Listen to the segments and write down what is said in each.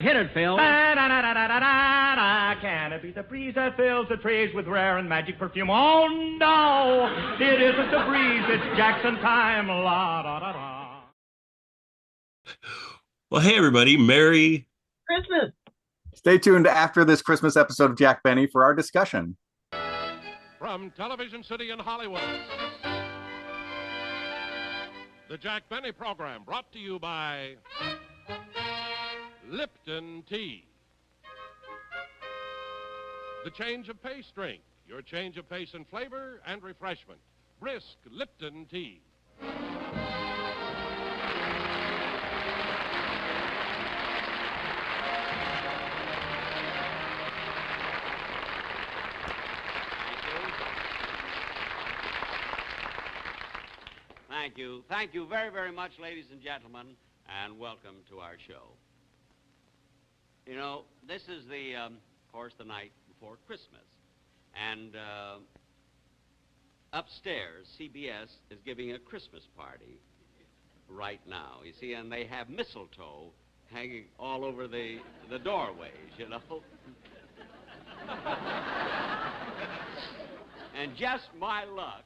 Hit it, Phil. Can it be the breeze that fills the trees with rare and magic perfume? Oh, no, it isn't the breeze. It's Jackson time. La, da, da, da. Well, hey, everybody. Merry Christmas. Stay tuned after this Christmas episode of Jack Benny for our discussion. From Television City in Hollywood, the Jack Benny program brought to you by Lipton Tea. The change of pace drink, your change of pace and flavor and refreshment. Brisk Lipton Tea. Thank you. Thank you very, very much, ladies and gentlemen, and welcome to our show. You know, this is of course, the night before Christmas. And upstairs, CBS is giving a Christmas party right now, you see, and they have mistletoe hanging all over the doorways, you know. And just my luck,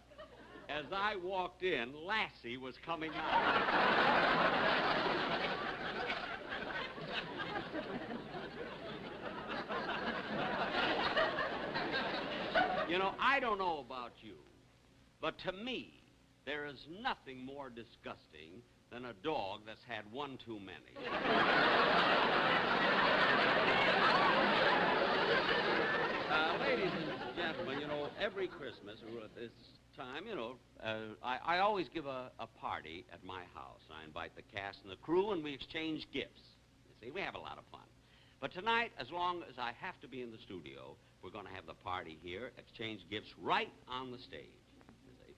as I walked in, Lassie was coming out. You know, I don't know about you, but to me, there is nothing more disgusting than a dog that's had one too many. Ladies and gentlemen, you know, every Christmas or at this time, you know, I always give a party at my house. I invite the cast and the crew, and we exchange gifts. You see, we have a lot of fun. But tonight, as long as I have to be in the studio, we're going to have the party here, exchange gifts right on the stage, you see.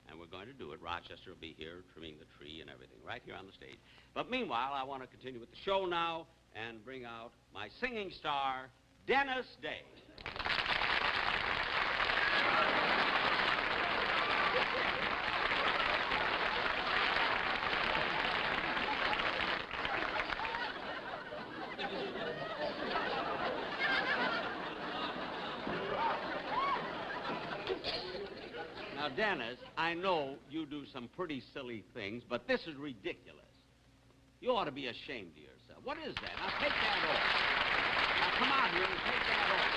And we're going to do it. Rochester will be here trimming the tree and everything right here on the stage. But meanwhile, I want to continue with the show now and bring out my singing star, Dennis Day. Now, Dennis, I know you do some pretty silly things, but this is ridiculous. You ought to be ashamed of yourself. What is that? Now, take that off. Now, come out here and take that off.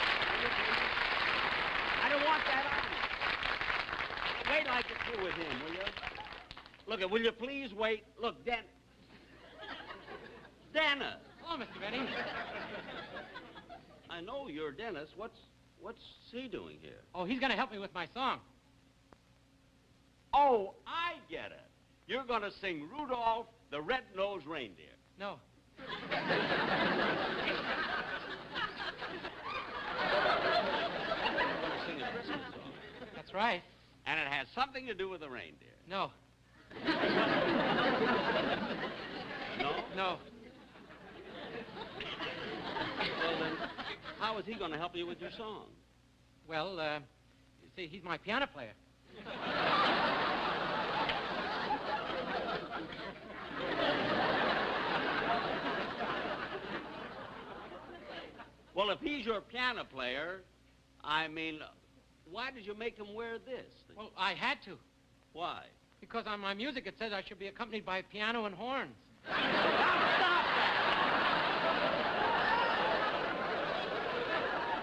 I don't want that on you. Wait till I get through with him, will you? Look, will you please wait? Look, Dennis. Oh, Mr. Benny. I know you're Dennis. What's he doing here? Oh, he's going to help me with my song. Oh, I get it. You're going to sing Rudolph the Red-Nosed Reindeer. No. You're going to sing a Christmas song. That's right. And it has something to do with the reindeer. No. No? No. Well, then, how is he going to help you with your song? Well, you see, he's my piano player. Well, if he's your piano player, I mean, why did you make him wear this? Well, I had to. Why? Because on my music it says I should be accompanied by piano and horns. Stop that!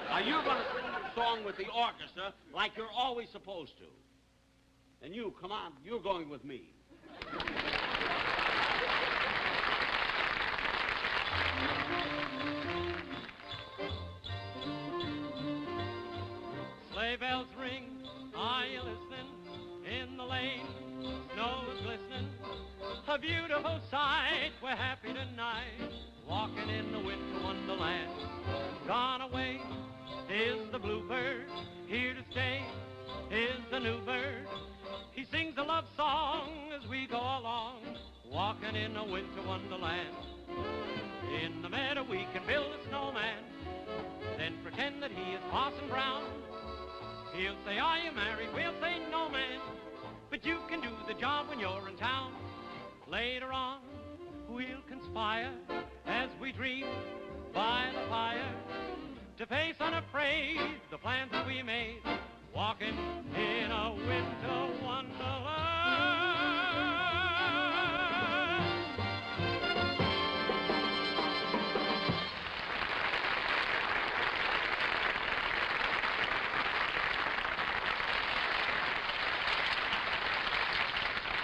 Now, you're going to sing your song with the orchestra like you're always supposed to. And you, come on, you're going with me. Sleigh bells ring, are you listening? In the lane, snow is glistening. A beautiful sight, we're happy tonight, walking in the winter wonderland. Gone away is the bluebird, here to stay is the new bird. He sings a love song as we go along, walking in a winter wonderland. In the meadow we can build a snowman, then pretend that he is Parson Brown. He'll say, are you married? We'll say, no, man. But you can do the job when you're in town. Later on, we'll conspire as we dream fire, to face unafraid the plans that we made, walking in a winter wonderland.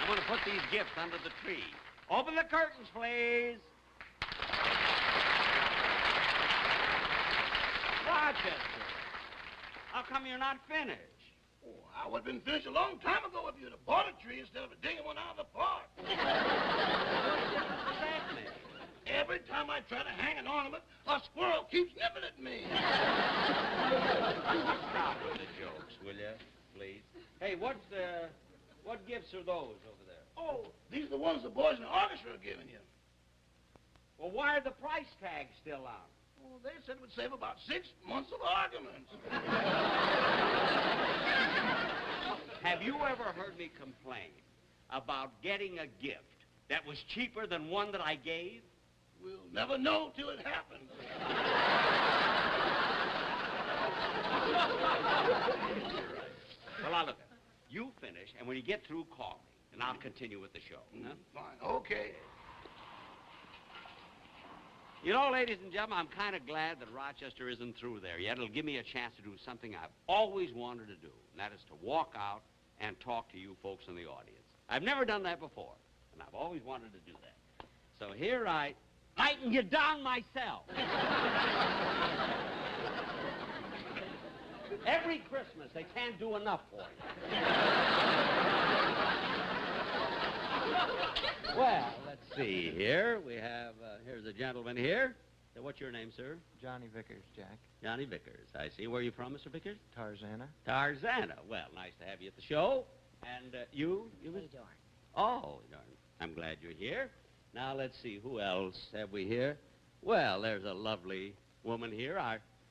I'm going to put these gifts under the tree. Open the curtains, please. Rochester, how come you're not finished? Oh, I would have been finished a long time ago if you'd have bought a tree instead of digging one out of the park. What does that mean? Every time I try to hang an ornament, a squirrel keeps nipping at me. Stop with the jokes, will you, please? Hey, what gifts are those over there? Oh, these are the ones the boys in the orchestra are giving you. Well, why are the price tags still on? Oh, they said it would save about 6 months of arguments. Have you ever heard me complain about getting a gift that was cheaper than one that I gave? We'll never know till it happens. Well, now look, you finish, and when you get through, call me, and I'll continue with the show. Huh? Fine, okay. You know, ladies and gentlemen, I'm kind of glad that Rochester isn't through there yet. It'll give me a chance to do something I've always wanted to do, and that is to walk out and talk to you folks in the audience. I've never done that before, and I've always wanted to do that. So here I lighten you down myself. Every Christmas, they can't do enough for you. Well, let's see here. We have, here's a gentleman here. So what's your name, sir? Johnny Vickers, Jack. Johnny Vickers. I see. Where are you from, Mr. Vickers? Tarzana. Tarzana. Well, nice to have you at the show. And you? Hey, Dorn. Oh, darn. I'm glad you're here. Now, let's see. Who else have we here? Well, there's a lovely woman here.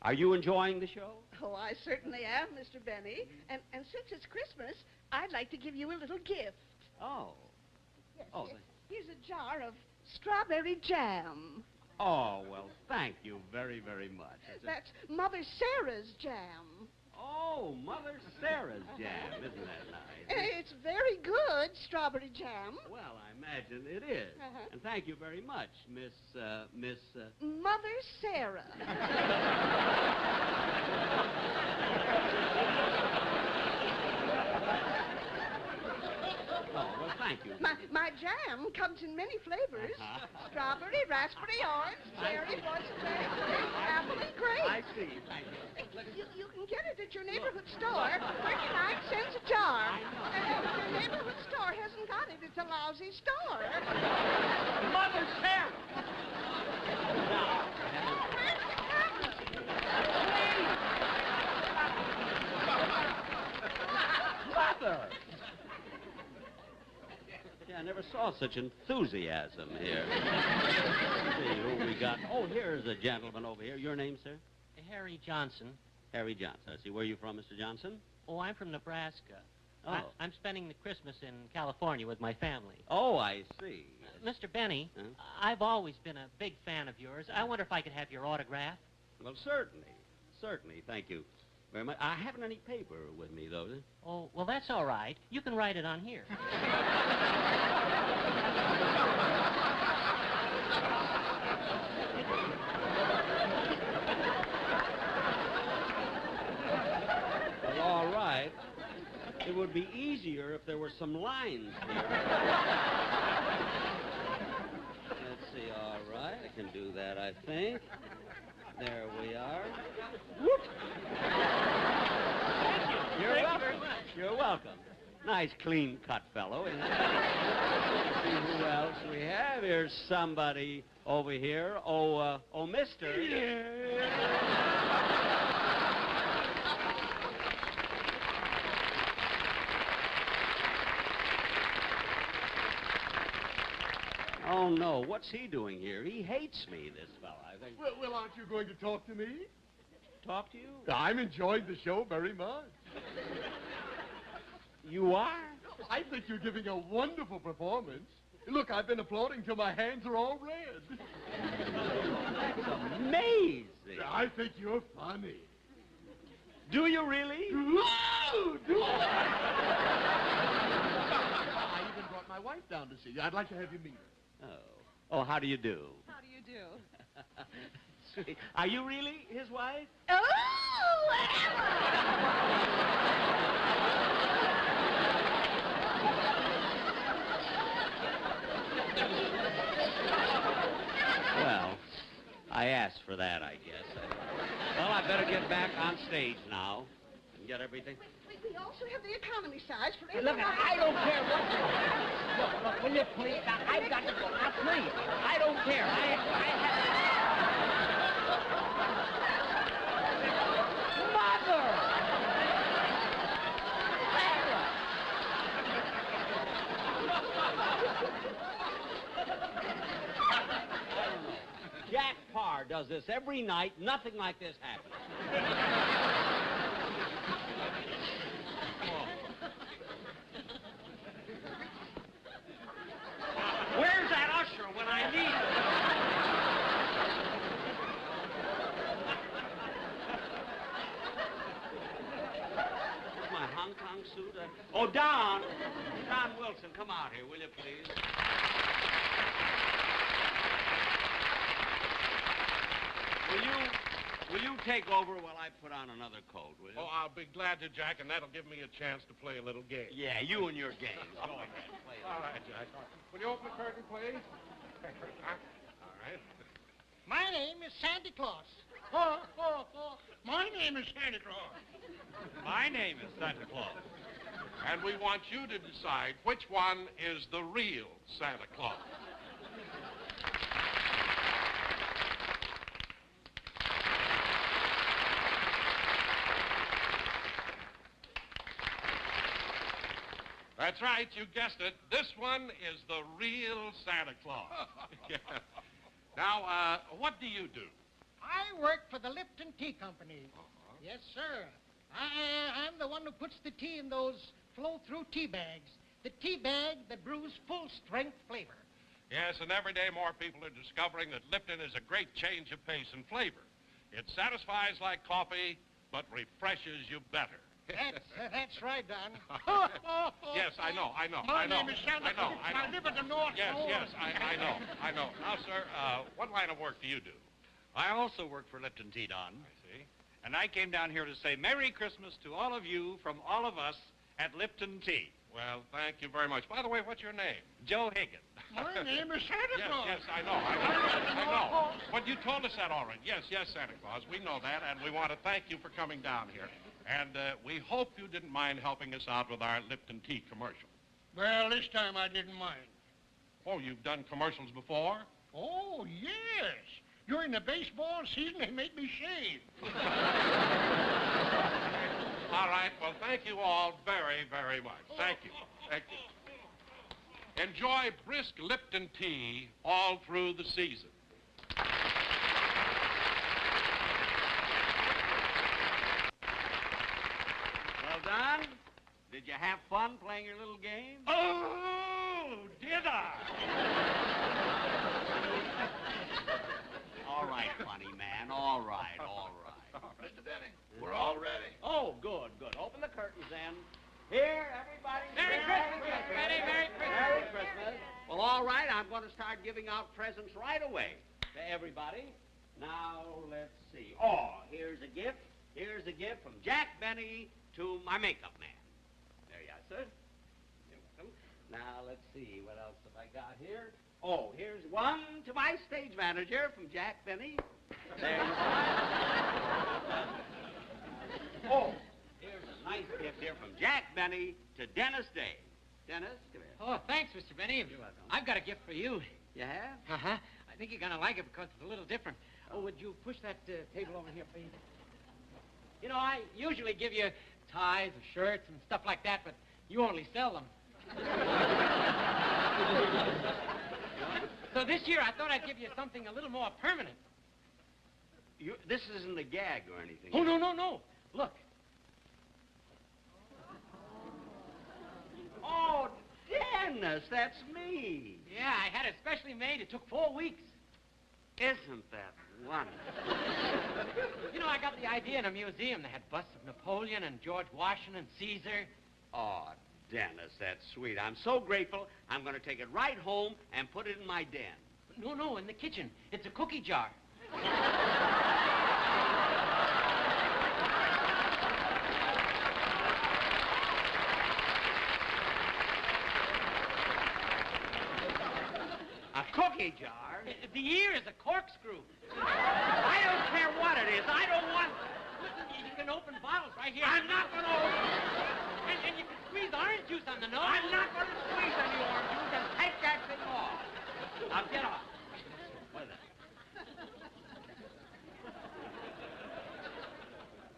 Are you enjoying the show? Oh, I certainly am, Mr. Benny. And since it's Christmas, I'd like to give you a little gift. Oh. Yes, Oh, here's a jar of strawberry jam. Oh, well, thank you very, very much. That's Mother Sarah's jam. Oh, Mother Sarah's jam. Isn't that nice? It's very good, strawberry jam. Well, I imagine it is. Uh-huh. And thank you very much, Miss... Mother Sarah. Oh, well, thank you. My jam comes in many flavors. Uh-huh. Strawberry, raspberry, orange, cherry, boysenberry, apple, and grape. I see. Thank you. You can get it at your neighborhood store. 39 cents a jar. And if your neighborhood store hasn't got it, it's a lousy store. Mother Sarah! Now, Where's the cabinet? Mother! Yeah, I never saw such enthusiasm here. Let's see who we got. Oh, here's a gentleman over here. Your name, sir? Harry Johnson. Harry Johnson. I see. Where are you from, Mr. Johnson? Oh, I'm from Nebraska. Oh. I'm spending the Christmas in California with my family. Oh, I see. Mr. Benny, Huh? I've always been a big fan of yours. I wonder if I could have your autograph. Well, certainly. Certainly. Thank you very much. I haven't any paper with me, though. Oh, well, that's all right. You can write it on here. Well, all right. It would be easier if there were some lines here. Let's see, all right. I can do that, I think. There we are. Whoop! You're welcome. Very much. You're welcome. Nice, clean-cut fellow, isn't it? Let's see who else we have. Here's somebody over here. Oh, mister. Oh, no. What's he doing here? He hates me, this fella, I think. Well, aren't you going to talk to me? Talk to you? I'm enjoying the show very much. You are? I think you're giving a wonderful performance. Look, I've been applauding till my hands are all red. That's amazing. I think you're funny. Do you really? Ooh, do I even brought my wife down to see you. I'd like to have you meet her. Oh. Oh, how do you do? How do you do? Sweet. Are you really his wife? Oh, Well, I asked for that, I guess. Well, I better get back on stage now and get everything. we also have the economy size for Hey, look, I don't care what you look, will you please? Now, I've got to go. Now, please. I don't care. I Mother! Jack Parr does this every night. Nothing like this happens. Where's that usher when I need him? Where's my Hong Kong suit? Oh, Don Wilson, come out here, will you, please? Will you take over while I put on another coat, will you? Oh, I'll be glad to, Jack, and that'll give me a chance to play a little game. Yeah, you and your games. Go ahead, play it. All right, Jack. Will you open the curtain, please? All right. My name is Santa Claus. My name is Santa Claus. My name is Santa Claus. And we want you to decide which one is the real Santa Claus. That's right, you guessed it. This one is the real Santa Claus. Yeah. Now, what do you do? I work for the Lipton Tea Company. Yes, sir. I'm the one who puts the tea in those flow-through tea bags. The tea bag that brews full-strength flavor. Yes, and every day more people are discovering that Lipton is a great change of pace and flavor. It satisfies like coffee, but refreshes you better. That's right, Don. Yes, I know. My name is Santa Claus. I live in the North Yes, Shore. yes, I know. Now, sir, what line of work do you do? I also work for Lipton Tea, Don. I see. And I came down here to say Merry Christmas to all of you from all of us at Lipton Tea. Well, thank you very much. By the way, what's your name? Joe Higgins. My name is Santa Claus. Yes, I know. But you told us that already. Yes, Santa Claus. We know that, and we want to thank you for coming down here. And we hope you didn't mind helping us out with our Lipton Tea commercial. Well, this time I didn't mind. Oh, you've done commercials before? Oh, yes. During the baseball season, they made me shave. All right. Well, thank you all very, very much. Thank you. Thank you. Enjoy brisk Lipton tea all through the season. Well, Don, did you have fun playing your little game? Oh, did I? All right, funny man. All right. Mr. Benny, we're all ready. Oh, good. Open the curtains then. Here, everybody. Merry Christmas, Mr. Benny. Merry Christmas. Merry Christmas. Well, all right, I'm going to start giving out presents right away to everybody. Now, let's see. Oh, here's a gift. Here's a gift from Jack Benny to my makeup man. There you are, sir. You're welcome. Now, let's see. What else have I got here? Oh, here's one to my stage manager from Jack Benny. There you are. Oh, here's a nice gift here from Jack Benny to Dennis Day. Dennis, come here. Oh, thanks, Mr. Benny. You're welcome. I've got a gift for you. You have? Uh-huh. I think you're going to like it because it's a little different. Oh, would you push that table over here, please? You know, I usually give you ties or shirts and stuff like that, but you only sell them. So this year, I thought I'd give you something a little more permanent. This isn't a gag or anything. Oh, no. Look. Oh, Dennis, that's me. Yeah, I had it specially made. It took 4 weeks. Isn't that wonderful? I got the idea in a museum. They had busts of Napoleon and George Washington, Caesar. Oh, Dennis, that's sweet. I'm so grateful. I'm going to take it right home and put it in my den. No, in the kitchen. It's a cookie jar. A cookie jar? The ear is a corkscrew. I don't care what it is. I don't want... Listen, you can open bottles right here. I'm not going to open... And you can squeeze orange juice on the nose. I'm not going to squeeze any orange juice and take that thing off. Now, get off. What is that?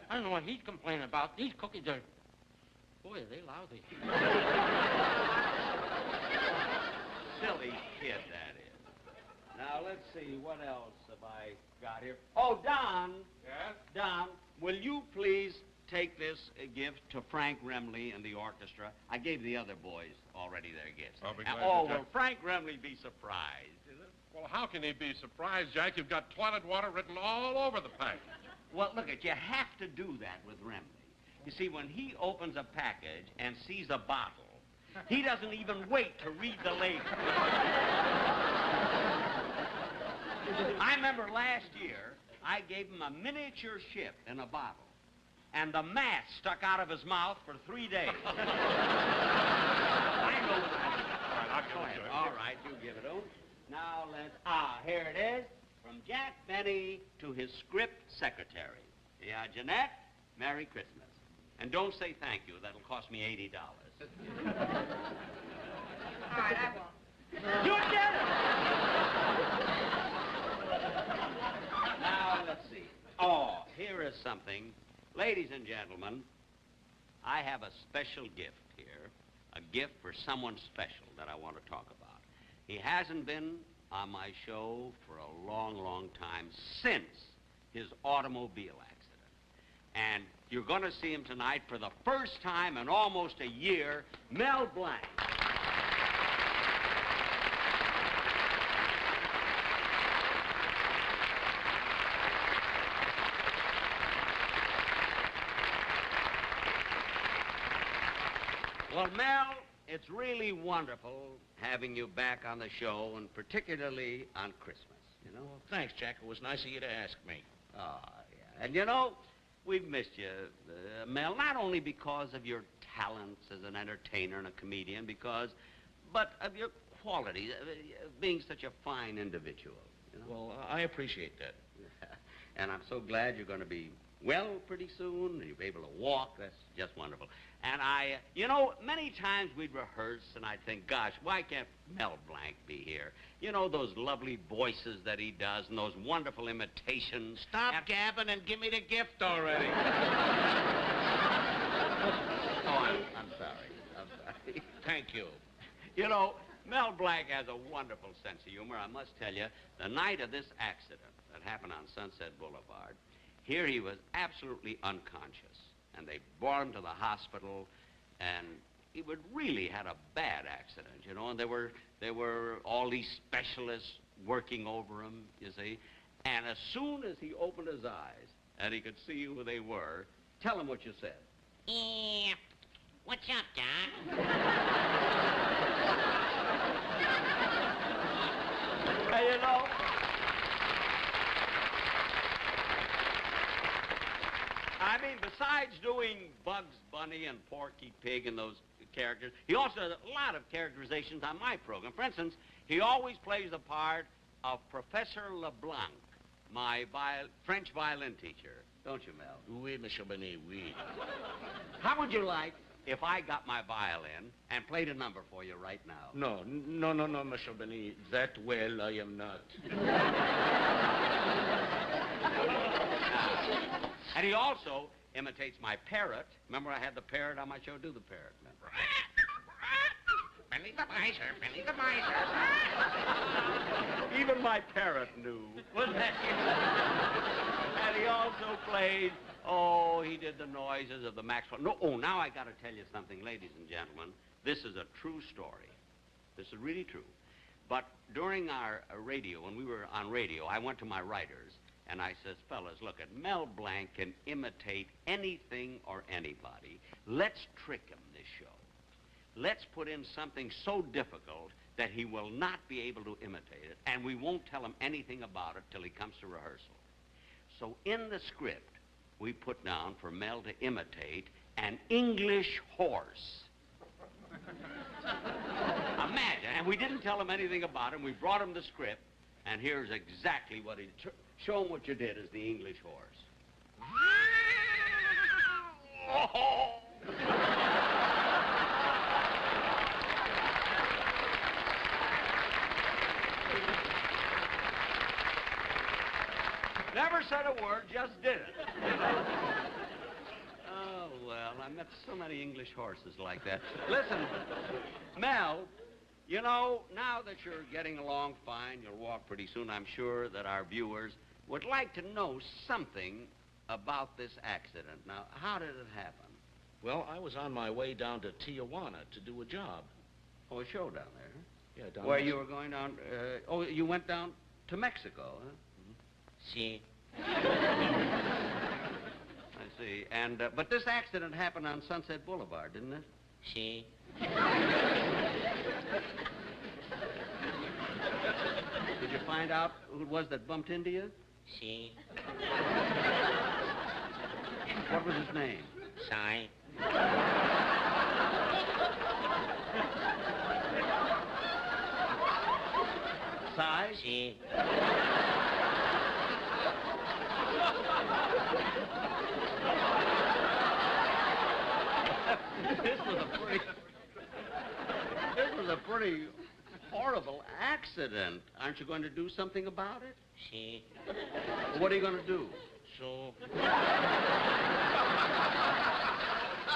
I don't know what he's complaining about. These cookies are... Boy, are they lousy. Silly kid, that is. Now, let's see, what else have I got here? Oh, Don. Yes? Don, will you please take this gift to Frank Remley and the orchestra? I gave the other boys already their gifts. I'll be glad Oh, to, Jack. will Frank Remley be surprised? Well, how can he be surprised, Jack? You've got toilet water written all over the package. Well, look, you have to do that with Remley. You see, when he opens a package and sees a bottle, he doesn't even wait to read the label. I remember last year, I gave him a miniature ship in a bottle, and the mast stuck out of his mouth for 3 days. I know what I mean. All right, I'll give it to him. All right, you give it to him. Now let's... here it is. From Jack Benny to his script secretary. Yeah, Jeanette, Merry Christmas. And don't say thank you. That'll cost me $80. All right, I won't. You did it! Now, let's see. Oh, here is something. Ladies and gentlemen, I have a special gift here. A gift for someone special that I want to talk about. He hasn't been on my show for a long, long time since his automobile accident. And you're going to see him tonight for the first time in almost a year, Mel Blanc. Well, Mel, it's really wonderful having you back on the show, and particularly on Christmas, you know? Well, thanks, Jack. It was nice of you to ask me. Oh, yeah. And, you know, we've missed you, Mel, not only because of your talents as an entertainer and a comedian, but of your quality, being such a fine individual. You know? Well, I appreciate that. And I'm so glad you're going to be well pretty soon, and you'll be able to walk. That's just wonderful. And you know, many times we'd rehearse, and I'd think, gosh, why can't Mel Blanc be here? You know, those lovely voices that he does and those wonderful imitations. Stop gabbing and give me the gift already. I'm sorry. I'm sorry. Thank you. You know, Mel Blanc has a wonderful sense of humor. I must tell you, the night of this accident that happened on Sunset Boulevard, here he was absolutely unconscious. And they brought him to the hospital, and he would really had a bad accident, you know, and there were all these specialists working over him, you see. And as soon as he opened his eyes and he could see who they were, tell him what you said. Yeah. What's up, Doc? Hey, you know, I mean, besides doing Bugs Bunny and Porky Pig and those characters, he also does a lot of characterizations on my program. For instance, he always plays the part of Professor LeBlanc, my French violin teacher. Don't you, Mel? Oui, Monsieur Benet, oui. How would you like if I got my violin and played a number for you right now? No, Monsieur Benet. That well I am not. And he also imitates my parrot. Remember I had the parrot on my show? Do the parrot, man. Benny the miser, Benny the miser. Even my parrot knew. Wasn't that you? And he also played, he did the noises of the Maxwell. No, now I got to tell you something, ladies and gentlemen. This is a true story. This is really true. But during our radio, when we were on radio, I went to my writers, And I says, fellas, look, Mel Blanc can imitate anything or anybody. Let's trick him this show. Let's put in something so difficult that he will not be able to imitate it, and we won't tell him anything about it till he comes to rehearsal. So in the script, we put down for Mel to imitate an English horse. Imagine, and we didn't tell him anything about him. We brought him the script, and here's exactly what he... Show him what you did as the English horse. Never said a word, just did it. Oh, well, I met so many English horses like that. Listen, Mel, you know, now that you're getting along fine, you'll walk pretty soon, I'm sure that our viewers would like to know something about this accident. Now, how did it happen? Well, I was on my way down to Tijuana to do a job. Oh, a show down there? Yeah, down Where there. you were going down, oh, you went down to Mexico, huh? See? I see. And, but this accident happened on Sunset Boulevard, didn't it? See? Did you find out who it was that bumped into you? See? What was his name? Sigh. Size? See? This was a pretty horrible accident. Aren't you going to do something about it? See? What are you going to do? So? You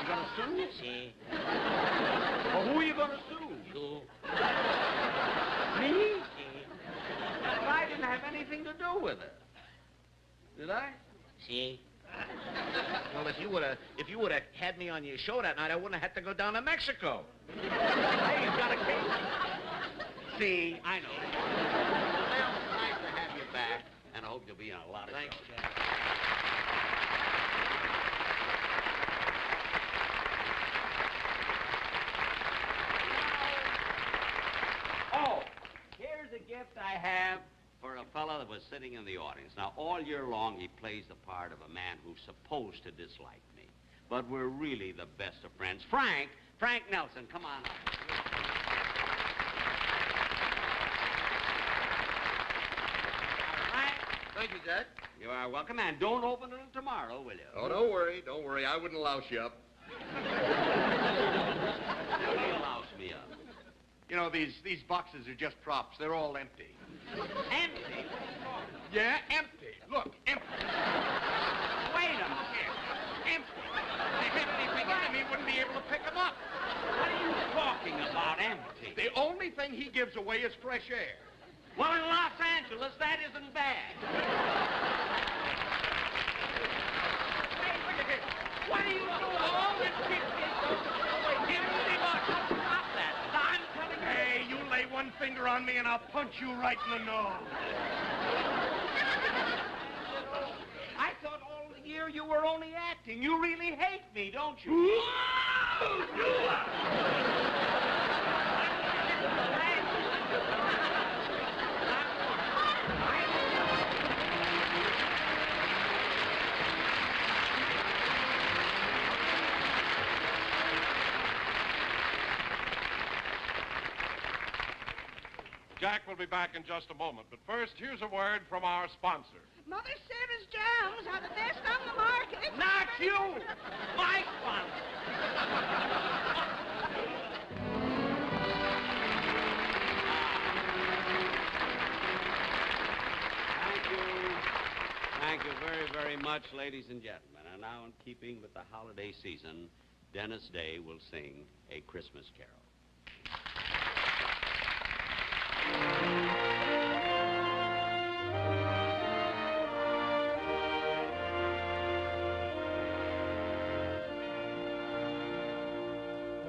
going to sue? See? Well, who are you going to sue? You. Me? See? But I didn't have anything to do with it. Did I? See? Well, if you would have had me on your show that night, I wouldn't have had to go down to Mexico. Hey, you got a case? See, I know. Well, it's nice to have you back, and I hope you'll be in a lot of Thanks, shows. Jack. Oh, here's a gift I have for a fellow that was sitting in the audience. Now, all year long, he plays the part of a man who's supposed to dislike me. But we're really the best of friends. Frank Nelson, come on up. Thank you, Jack. You are welcome, and don't open it tomorrow, will you? Oh, don't worry. Don't worry. I wouldn't louse you up. Nobody louse me up. You know, these boxes are just props. They're all empty. Empty? Yeah, empty. Look, empty. Wait a minute. Empty. If anything in them, he wouldn't be able to pick them up. What are you talking about, empty? The only thing he gives away is fresh air. Well, in Los Angeles, that isn't bad. What are you doing? All this Stop that. I'm telling you. Hey, you lay one finger on me and I'll punch you right in the nose. I thought all the year you were only acting. You really hate me, don't you? Jack will be back in just a moment, but first, here's a word from our sponsor. Mother Sarah's jams are the best on the market. Not you! My sponsor! Thank you very, very much, ladies and gentlemen. And now, in keeping with the holiday season, Dennis Day will sing A Christmas Carol.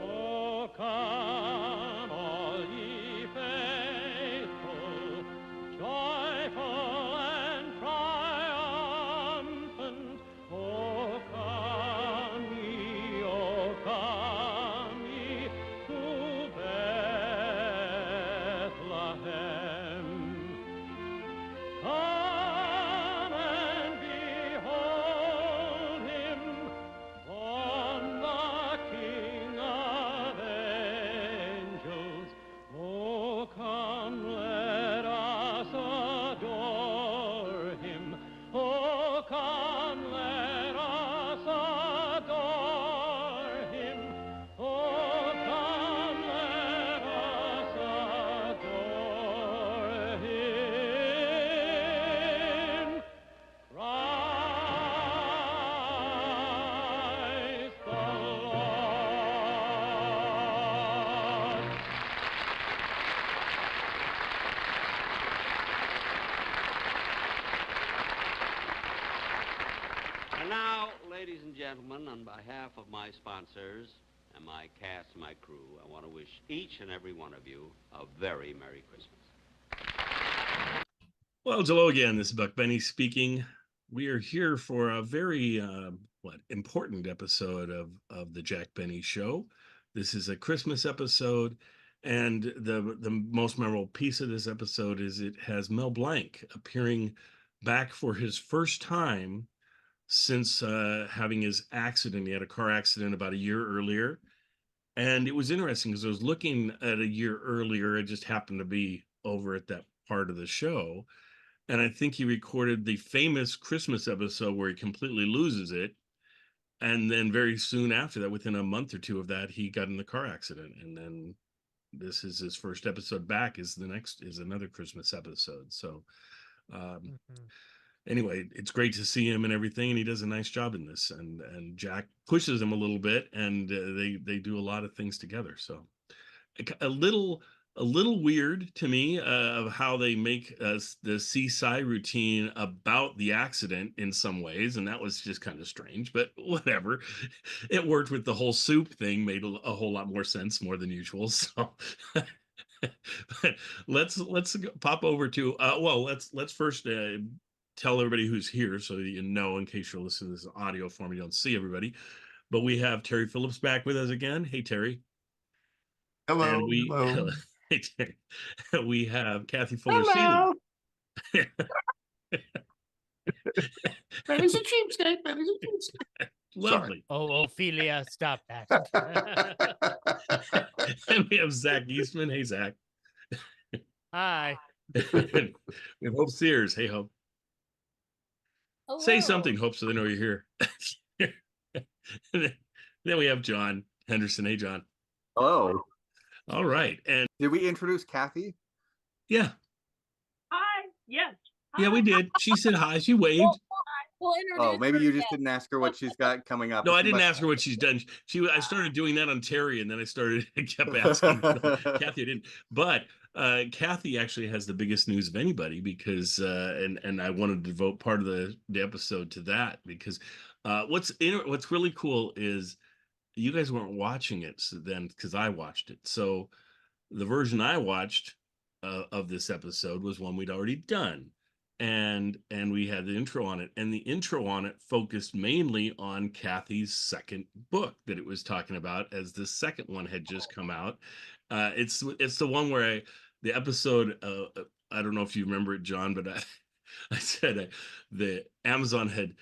Oh, come all ye faithful, joyful and triumphant. And now, ladies and gentlemen, on behalf of my sponsors and my cast and my crew, I want to wish each and every one of you a very Merry Christmas. Well, hello again. This is Buck Benny speaking. We are here for a very important episode of the Jack Benny Show. This is a Christmas episode, and the most memorable piece of this episode is it has Mel Blanc appearing back for his first time since having his accident. He had a car accident about a year earlier, and it was interesting because I was looking at a year earlier. It just happened to be over at that part of the show. And I think he recorded the famous Christmas episode where he completely loses it. And then very soon after that, within a month or two of that, he got in the car accident. And then this is his first episode back, is another Christmas episode. So anyway, it's great to see him and everything. And he does a nice job in this. And Jack pushes him a little bit, and they do a lot of things together. So a little weird to me of how they make the seaside routine about the accident in some ways, and that was just kind of strange, but whatever. It worked with the whole soup thing, made a whole lot more sense, more than usual. So but let's pop over to let's first tell everybody who's here so that you know, in case you're listening to this audio form, you don't see everybody. But we have Terry Phillips back with us again. Hey, Terry. Hello. And Hello. we have Kathy Fuller-Seeley. Benny's a cheapskate. Benny's a cheapskate. Lovely. Oh, Ophelia, stop that. And we have Zach Eastman. Hey, Zach. Hi. We have Hope Sears. Hey, Hope. Hello. Say something, Hope, so they know you're here. Then we have John Henderson. Hey, John. Hello. All right. And did we introduce Kathy? Yeah. Hi. Yes. Yeah, we did. She said hi. She waved. Oh, maybe you just didn't ask her what she's got coming up. No, I didn't ask her what she's done. I started doing that on Terry, and then I kept asking. Kathy, I didn't. But Kathy actually has the biggest news of anybody because, and I wanted to devote part of the episode to that because what's really cool is you guys weren't watching it then because I watched it. So the version I watched of this episode was one we'd already done. And we had the intro on it, and the intro on it focused mainly on Kathy's second book that it was talking about, as the second one had just come out. It's the one where the episode, I don't know if you remember it, John, but I said the Amazon had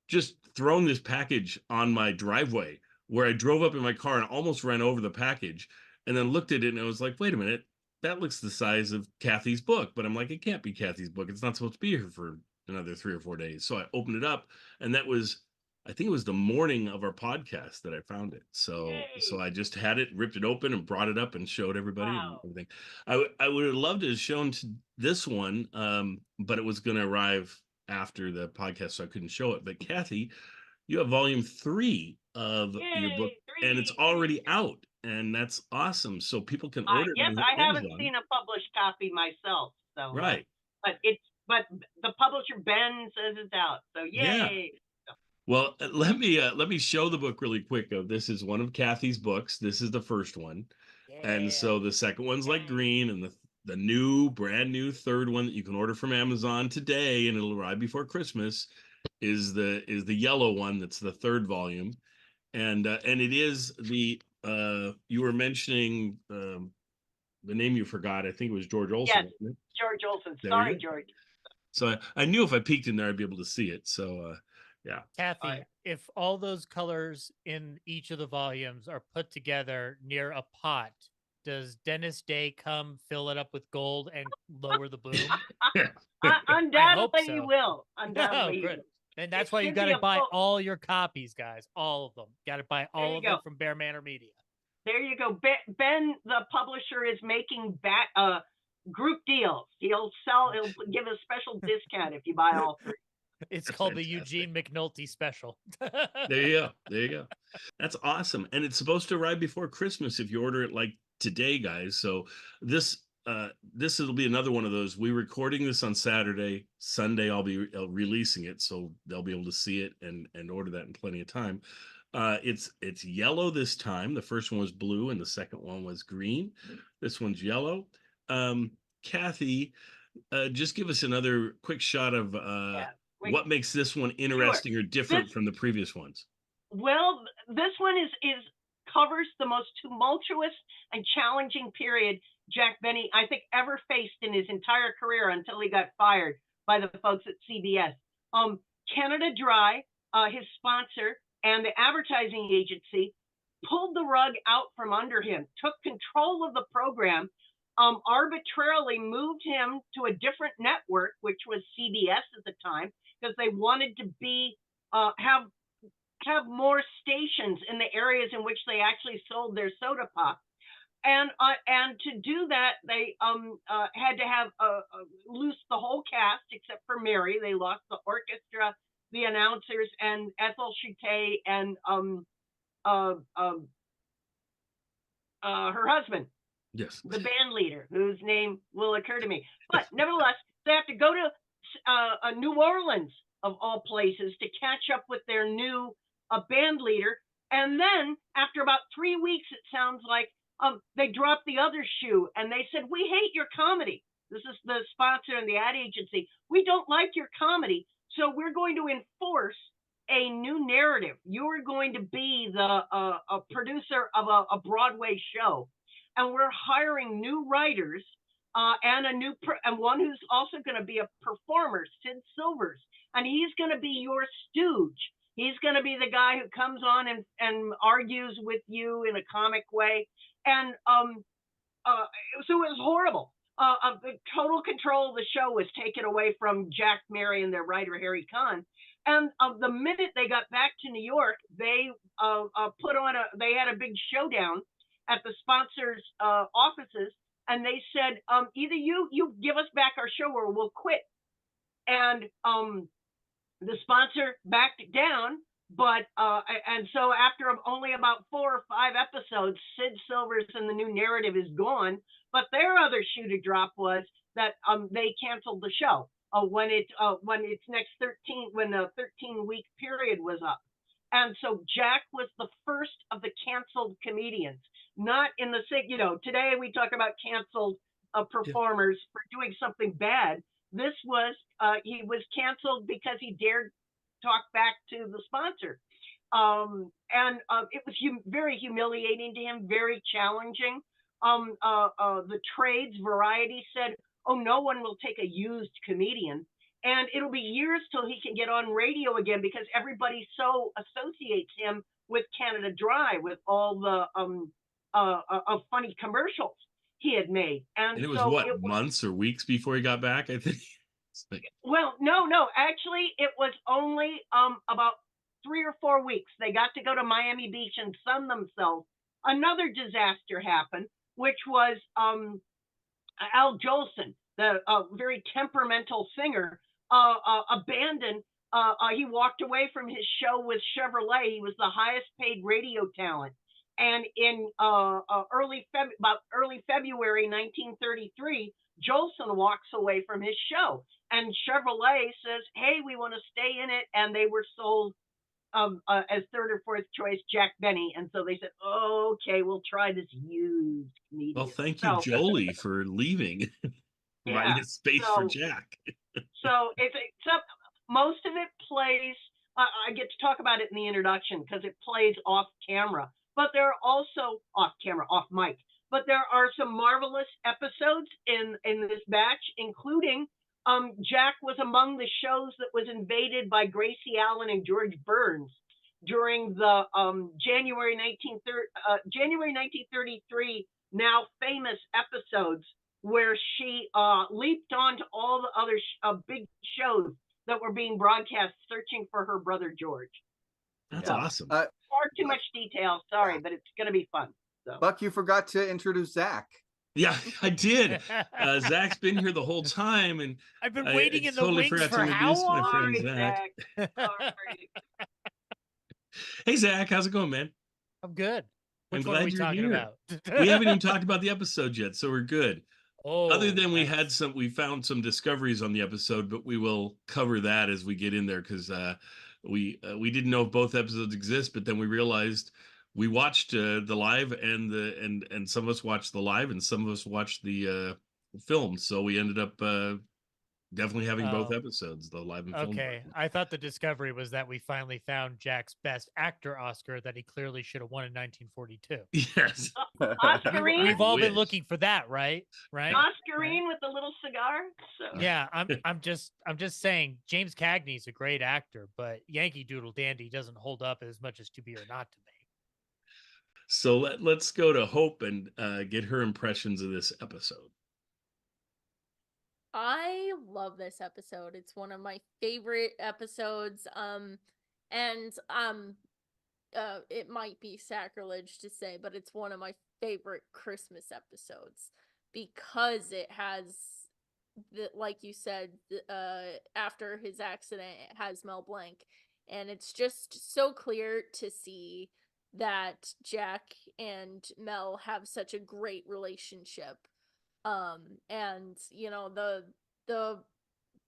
just thrown this package on my driveway, where I drove up in my car and almost ran over the package, and then looked at it and I was like, wait a minute, that looks the size of Kathy's book. But I'm like, it can't be Kathy's book. It's not supposed to be here for another 3 or 4 days. So I opened it up, and that was, I think it was the morning of our podcast that I found it. So I just had it, ripped it open, and brought it up and showed everybody and everything. I would have loved to have shown this one, but it was going to arrive after the podcast, so I couldn't show it. But Kathy, you have volume 3 of your book, and it's already out, and that's awesome. So people can order it. Yes, I haven't seen a published copy myself. So right, but the publisher Ben says it's out. So yay! Yeah. Well, let me show the book really quick. This is one of Kathy's books. This is the first one, and so the second one's like green, and the brand new third one that you can order from Amazon today, and it'll arrive before Christmas, is the yellow one. That's the third volume, and it is the you were mentioning the name you forgot. I think it was George Olson. Yes, wasn't it? George Olson. There Sorry, George. So I knew if I peeked in there, I'd be able to see it. So yeah. Kathy, if all those colors in each of the volumes are put together near a pot, does Dennis Day come fill it up with gold and lower the boom? Undoubtedly so. he will. Undoubtedly he will. And that's why you got to buy all your copies, guys. All of them. Got to buy all of them from Bear Manor Media. There you go. Ben, the publisher, is making group deals. He'll give a special discount if you buy all 3. It's called the Eugene McNulty special. There you go. That's awesome. And it's supposed to arrive before Christmas if you order it like today, guys. So this this will be another one of those. We're recording this on Saturday. Sunday, I'll be releasing it, so they'll be able to see it and order that in plenty of time. It's yellow this time. The first one was blue, and the second one was green. This one's yellow. Kathy, just give us another quick shot of what makes this one interesting or different from the previous ones. Well, this one is covers the most tumultuous and challenging period Jack Benny, I think, ever faced in his entire career until he got fired by the folks at CBS. Canada Dry, his sponsor, and the advertising agency pulled the rug out from under him, took control of the program, arbitrarily moved him to a different network, which was CBS at the time, because they wanted to be have more stations in the areas in which they actually sold their soda pop. And to do that, they had to have loose the whole cast except for Mary. They lost the orchestra, the announcers, and Ethel Chute and her husband. Yes. The band leader, whose name will occur to me. But nevertheless, they have to go to New Orleans, of all places, to catch up with their new band leader. And then, after about 3 weeks, it sounds like, they dropped the other shoe, and they said, "We hate your comedy." This is the sponsor and the ad agency. "We don't like your comedy, so we're going to enforce a new narrative. You're going to be the a producer of a Broadway show. And we're hiring new writers and and one who's also going to be a performer, Sid Silvers. And he's going to be your stooge. He's going to be the guy who comes on and argues with you in a comic way." And so it was horrible. Total control of the show was taken away from Jack, Mary, and their writer, Harry Kahn. And the minute they got back to New York, they they had a big showdown at the sponsors' offices, and they said, either you give us back our show or we'll quit. And the sponsor backed down, but and so after only about 4 or 5 episodes, Sid Silvers and the new narrative is gone. But their other shoe to drop was that they canceled the show when its next 13-week period was up. And so Jack was the first of the canceled comedians. Not in the today we talk about canceled performers for doing something bad. This was he was canceled because he dared talk back to the sponsor, and it was very humiliating to him, very challenging. The trades, Variety said, "Oh, no one will take a used comedian." And it'll be years till he can get on radio again because everybody so associates him with Canada Dry, with all the funny commercials he had made. And it was so what, months or weeks before he got back, I think? Well, no. Actually, it was only about 3 or 4 weeks. They got to go to Miami Beach and sun themselves. Another disaster happened, which was Al Jolson, the very temperamental singer, abandoned. He walked away from his show with Chevrolet. He was the highest paid radio talent. And in early February 1933, Jolson walks away from his show. And Chevrolet says, "Hey, we want to stay in it." And they were sold as 3rd or 4th choice Jack Benny. And so they said, "Oh, okay, we'll try this used comedian." Well, thank you, Jolie, for leaving. Right, it's space for Jack. So most of it plays, I get to talk about it in the introduction because it plays off camera, but there are also off mic, but there are some marvelous episodes in this batch, including Jack was among the shows that was invaded by Gracie Allen and George Burns during the January 1933 now famous episodes, where she leaped onto all the other big shows that were being broadcast, searching for her brother George. That's awesome. Far too much detail, sorry, but it's going to be fun. So. Buck, you forgot to introduce Zach. Yeah, I did. Zach's been here the whole time, and I've been waiting in the totally wings forgot for to how introduce my long? friend Zach. Hey, Zach, how's it going, man? I'm good. Which I'm one are glad we you're talking here. about? We haven't even talked about the episode yet, so we're good. Other than we nice. had we found some discoveries on the episode, but we will cover that as we get in there because we didn't know if both episodes exist, but then we realized we watched the live and some of us watched the live and some of us watched the film, so we ended up definitely having both episodes, the live and film. Okay, I thought the discovery was that we finally found Jack's Best Actor Oscar that he clearly should have won in 1942. Yes, Oscarine. We've all been looking for that, right? Right. Oscarine with the little cigar. So. Yeah, I'm just saying James Cagney's a great actor, but Yankee Doodle Dandy doesn't hold up as much as To Be or Not to me. So let's go to Hope and get her impressions of this episode. I love this episode. It's one of my favorite episodes. It might be sacrilege to say, but it's one of my favorite Christmas episodes because it has like you said, after his accident, it has Mel Blanc, and it's just so clear to see that Jack and Mel have such a great relationship. And the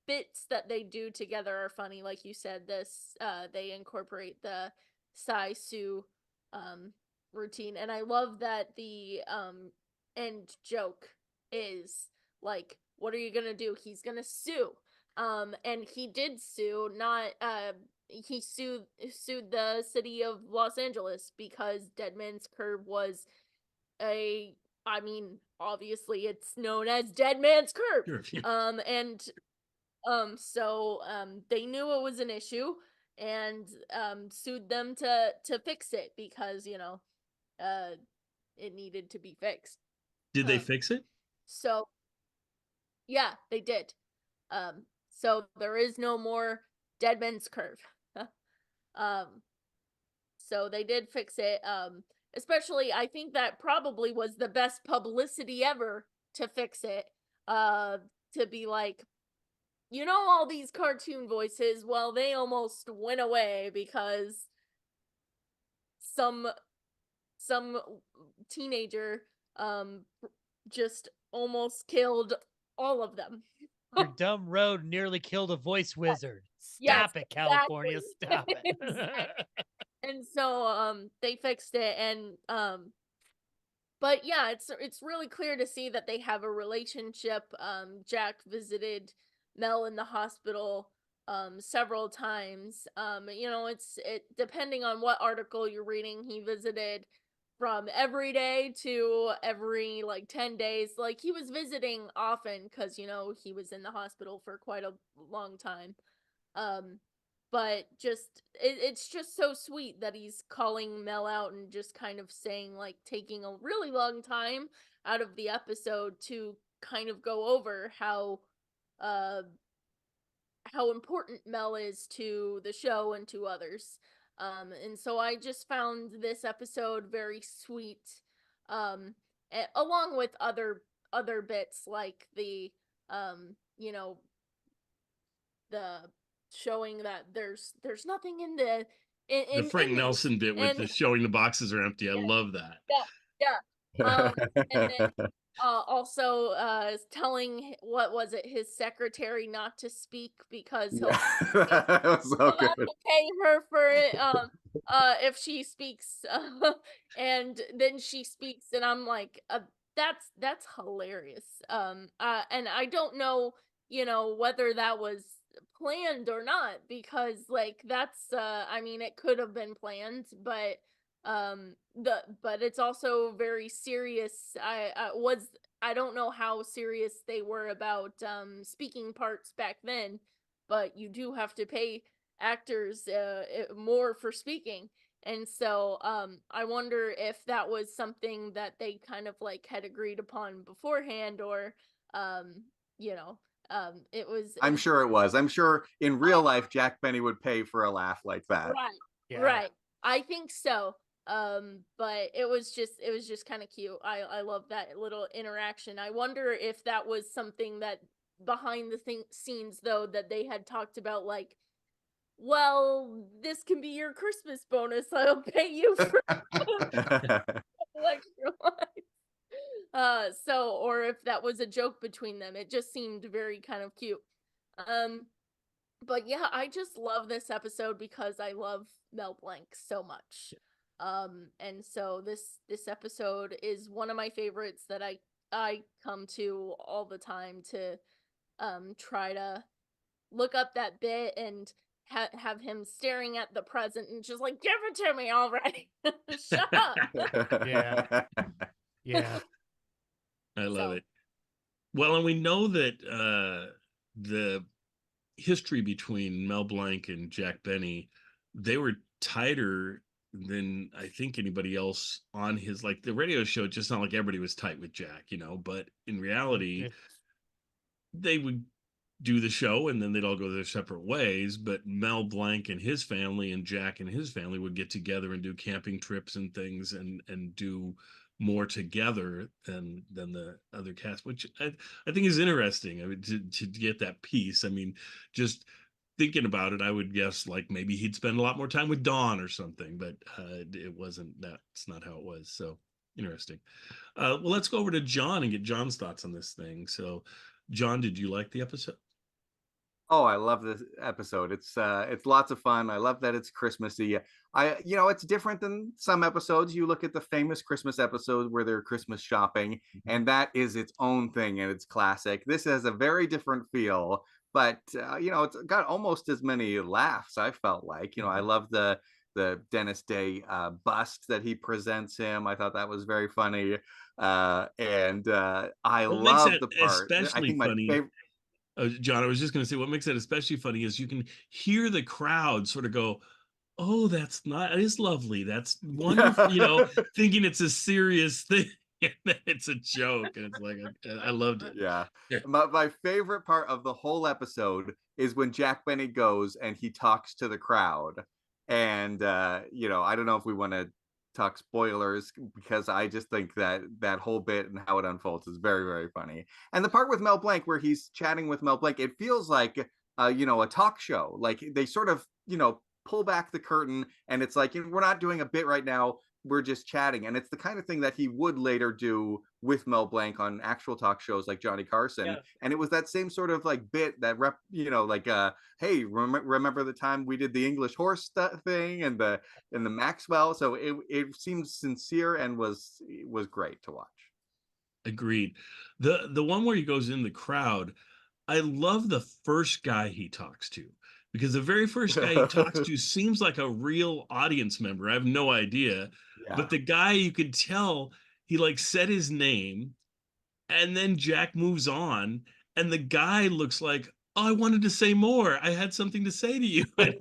bits that they do together are funny. Like you said, they incorporate the Sai Sue routine, and I love that the end joke is like, what are you gonna do? He's gonna sue. And he did sue, not he sued the city of Los Angeles because Dead Man's Curve was obviously it's known as Dead Man's Curve. So they knew it was an issue and sued them to fix it because, it needed to be fixed. Did they fix it? So yeah, they did. So there is no more Dead Man's Curve. So they did fix it. Especially, I think that probably was the best publicity ever to fix it. To be like, all these cartoon voices, well, they almost went away because some teenager just almost killed all of them. Your dumb road nearly killed a voice wizard. Stop it, California. Stop it. And so they fixed it, and but yeah, it's really clear to see that they have a relationship. Jack visited Mel in the hospital several times. It depending on what article you're reading, he visited from every day to every 10 days. Like, he was visiting often because he was in the hospital for quite a long time. But it's just so sweet that he's calling Mel out and just kind of saying, taking a really long time out of the episode to kind of go over how important Mel is to the show and to others. And so I just found this episode very sweet, along with other bits like the the showing that there's nothing in the Frank in Nelson bit with the showing the boxes are empty. I love that. Yeah. And then also telling, what was it, his secretary not to speak because he'll That was so have good. to pay her for it if she speaks. And then she speaks, and I'm like, that's hilarious. And I don't know, whether that was planned or not, because that's it could have been planned, but it's also very serious. I don't know how serious they were about speaking parts back then, but you do have to pay actors more for speaking. And so I wonder if that was something that they kind of had agreed upon beforehand, or it was. I'm sure it was. I'm sure in real life, Jack Benny would pay for a laugh like that. Right. I think so. But it was just kind of cute. I love that little interaction. I wonder if that was something that behind the scenes, though, that they had talked about, well, this can be your Christmas bonus. I'll pay you for extra lines. So, or if that was a joke between them, it just seemed very kind of cute. But yeah, I just love this episode because I love Mel Blanc so much. And so this episode is one of my favorites that I come to all the time to try to look up that bit and have him staring at the present and just like, give it to me already. Shut up. Yeah. Yeah. I love it. Well, and we know that the history between Mel Blanc and Jack Benny, they were tighter than I think anybody else on his, like, the radio show. It just not like everybody was tight with Jack, but in reality, they would do the show and then they'd all go their separate ways. But Mel Blanc and his family and Jack and his family would get together and do camping trips and things and do more together than the other cast, which I think is interesting. I mean, to get that piece. I mean, just thinking about it, I would guess like maybe he'd spend a lot more time with Dawn or something, but it wasn't. That's not how it was. So interesting. Well, let's go over to John and get John's thoughts on this thing. So, John, did you like the episode? Oh, I love this episode. It's lots of fun. I love that it's Christmassy. It's different than some episodes. You look at the famous Christmas episode where they're Christmas shopping, and that is its own thing and it's classic. This has a very different feel, but it's got almost as many laughs. I felt like, I love the Dennis Day bust that he presents him. I thought that was very funny, and I love the part. I Especially think my funny. favorite. John, I was just going to say, what makes it especially funny is you can hear the crowd sort of go, "Oh, that is lovely. That's wonderful." Thinking it's a serious thing, and then it's a joke, and it's like, I loved it. Yeah. My favorite part of the whole episode is when Jack Benny goes and he talks to the crowd. And I don't know if we want to talk spoilers because I just think that whole bit and how it unfolds is very, very funny. And the part with Mel Blanc where he's chatting with Mel Blanc, it feels like a talk show. Like they sort of, pull back the curtain and it's like, we're not doing a bit right now. We're just chatting. And it's the kind of thing that he would later do with Mel Blanc on actual talk shows like Johnny Carson. Yeah. And it was that same sort of like bit that hey, remember the time we did the English horse thing and the Maxwell. So it seems sincere and was great to watch. Agreed. The one where he goes in the crowd, I love the first guy he talks to, because the very first guy he talks to seems like a real audience member. I have no idea. Yeah. But the guy, you could tell he like said his name and then Jack moves on and the guy looks like, "Oh, I wanted to say more. I had something to say to you." And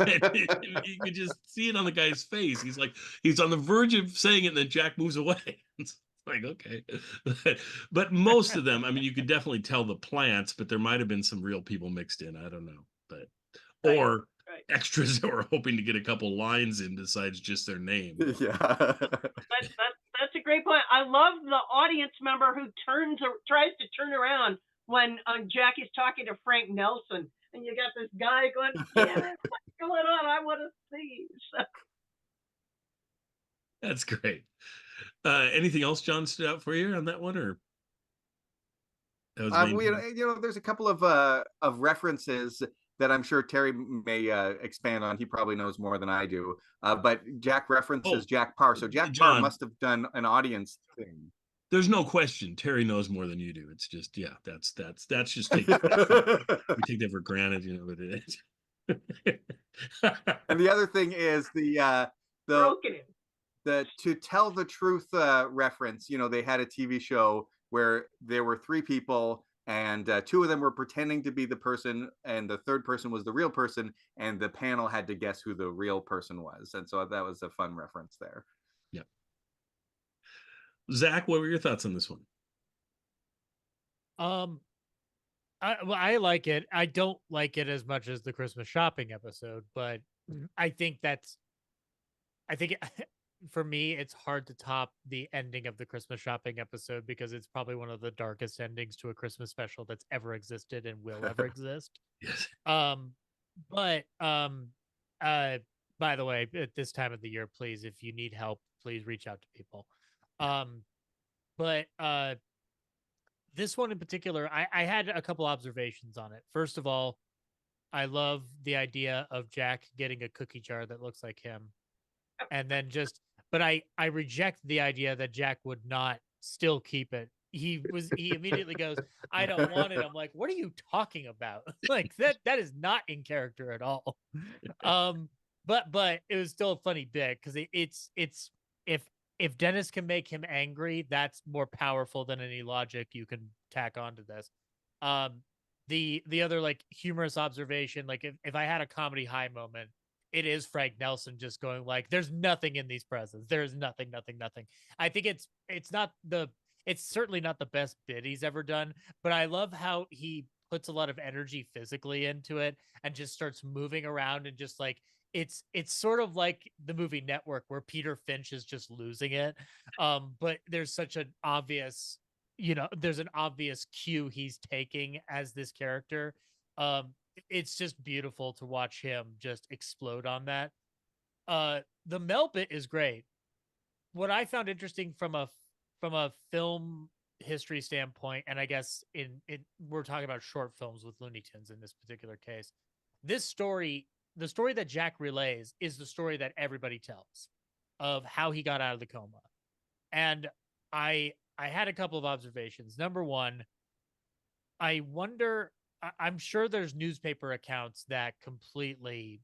you could just see it on the guy's face. He's like, he's on the verge of saying it and then Jack moves away. It's like, okay. But most of them, I mean, you could definitely tell the plants, but there might have been some real people mixed in. I don't know. But or extras that were hoping to get a couple lines in besides just their name. Yeah. That's a great point. I love the audience member who tries to turn around when Jack is talking to Frank Nelson, and you got this guy going, "Damn it, what's going on? I want to see." So. That's great. Anything else, John, stood out for you on that one, or? That was there's a couple of references that I'm sure Terry may expand on. He probably knows more than I do. But Jack references Jack Parr. So Jack Parr must have done an audience thing. There's no question. Terry knows more than you do. It's just, yeah, that's just we take that for granted, but it is. And the other thing is the to tell the truth reference. They had a TV show where there were three people and two of them were pretending to be the person and the third person was the real person, and the panel had to guess who the real person was. And so that was a fun reference there. Yep. Zach, what were your thoughts on this one? I like it. I don't like it as much as the Christmas shopping episode, but I think for me, it's hard to top the ending of the Christmas shopping episode because it's probably one of the darkest endings to a Christmas special that's ever existed and will ever exist. Yes. By the way, at this time of the year, please, if you need help, please reach out to people. But This one in particular, I had a couple observations on it. First of all, I love the idea of Jack getting a cookie jar that looks like him. And then but I reject the idea that Jack would not still keep it. He immediately goes, I don't want it. I'm like, what are you talking about? Like that is not in character at all. But it was still a funny bit because it's if Dennis can make him angry, that's more powerful than any logic you can tack onto this. The other like humorous observation, like if I had a comedy high moment, it is Frank Nelson just going like, "There's nothing in these presents. There's nothing, nothing, nothing." I think it's certainly not the best bit he's ever done, but I love how he puts a lot of energy physically into it and just starts moving around and just like it's sort of like the movie Network where Peter Finch is just losing it. But there's such an obvious, there's an obvious cue he's taking as this character. It's just beautiful to watch him just explode on that. The Mel bit is great. What I found interesting from a film history standpoint, and I guess we're talking about short films with Looney Tunes in this particular case. This story, the story that Jack relays, is the story that everybody tells of how he got out of the coma. And I had a couple of observations. Number one, I wonder, I'm sure there's newspaper accounts that completely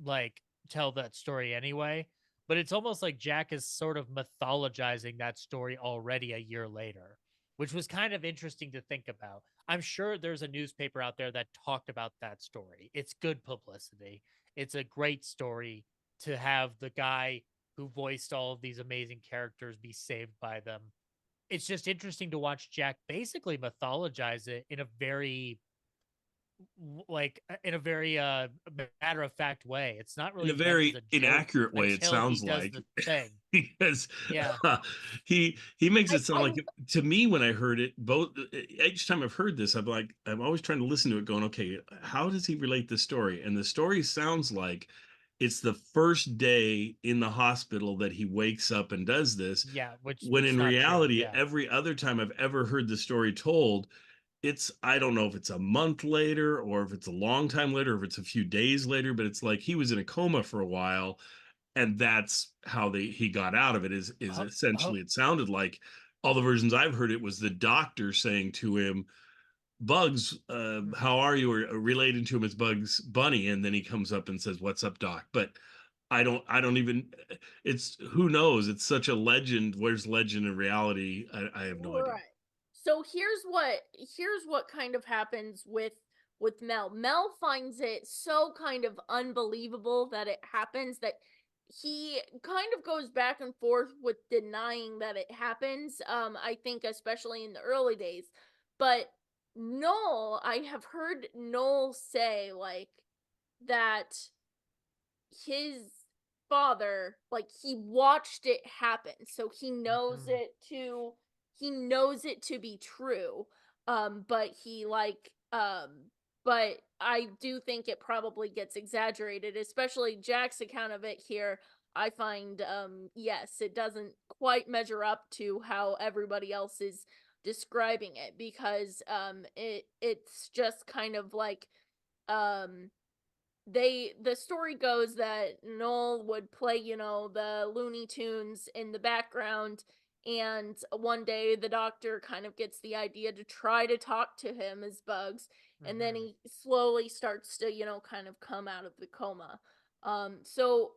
like tell that story anyway, but it's almost like Jack is sort of mythologizing that story already a year later, which was kind of interesting to think about. I'm sure there's a newspaper out there that talked about that story. It's good publicity. It's a great story to have the guy who voiced all of these amazing characters be saved by them. It's just interesting to watch Jack basically mythologize it in a very matter of fact way. It's not really In a meant as very a joke inaccurate way, it until he sounds does like. the thing. Because Yeah. he makes it sound like, to me, when I heard it, each time I've heard this, I'm always trying to listen to it going, okay, how does he relate the story? And the story sounds like it's the first day in the hospital that he wakes up and does this. Yeah, when which in not true, reality, yeah. every other time I've ever heard the story told, I don't know if it's a month later or if it's a long time later, or if it's a few days later, but it's like he was in a coma for a while, and that's how he got out of it. Is essentially, it sounded like all the versions I've heard, it was the doctor saying to him, Bugs, how are you? Or relating to him as Bugs Bunny, and then he comes up and says, "What's up, Doc?" But I don't even. It's, who knows? It's such a legend. Where's legend and reality? I have no idea. Right. So here's what kind of happens with Mel. Mel finds it so kind of unbelievable that it happens that he kind of goes back and forth with denying that it happens. I think especially in the early days. But Noel, I have heard Noel say like that his father, like, he watched it happen, so he knows it to be true. But but I do think it probably gets exaggerated, especially Jack's account of it here. I find yes, it doesn't quite measure up to how everybody else is describing it, because it's just kind of like the story goes that Noel would play, the Looney Tunes in the background, and one day the doctor kind of gets the idea to try to talk to him as Bugs, and then he slowly starts to, kind of come out of the coma. So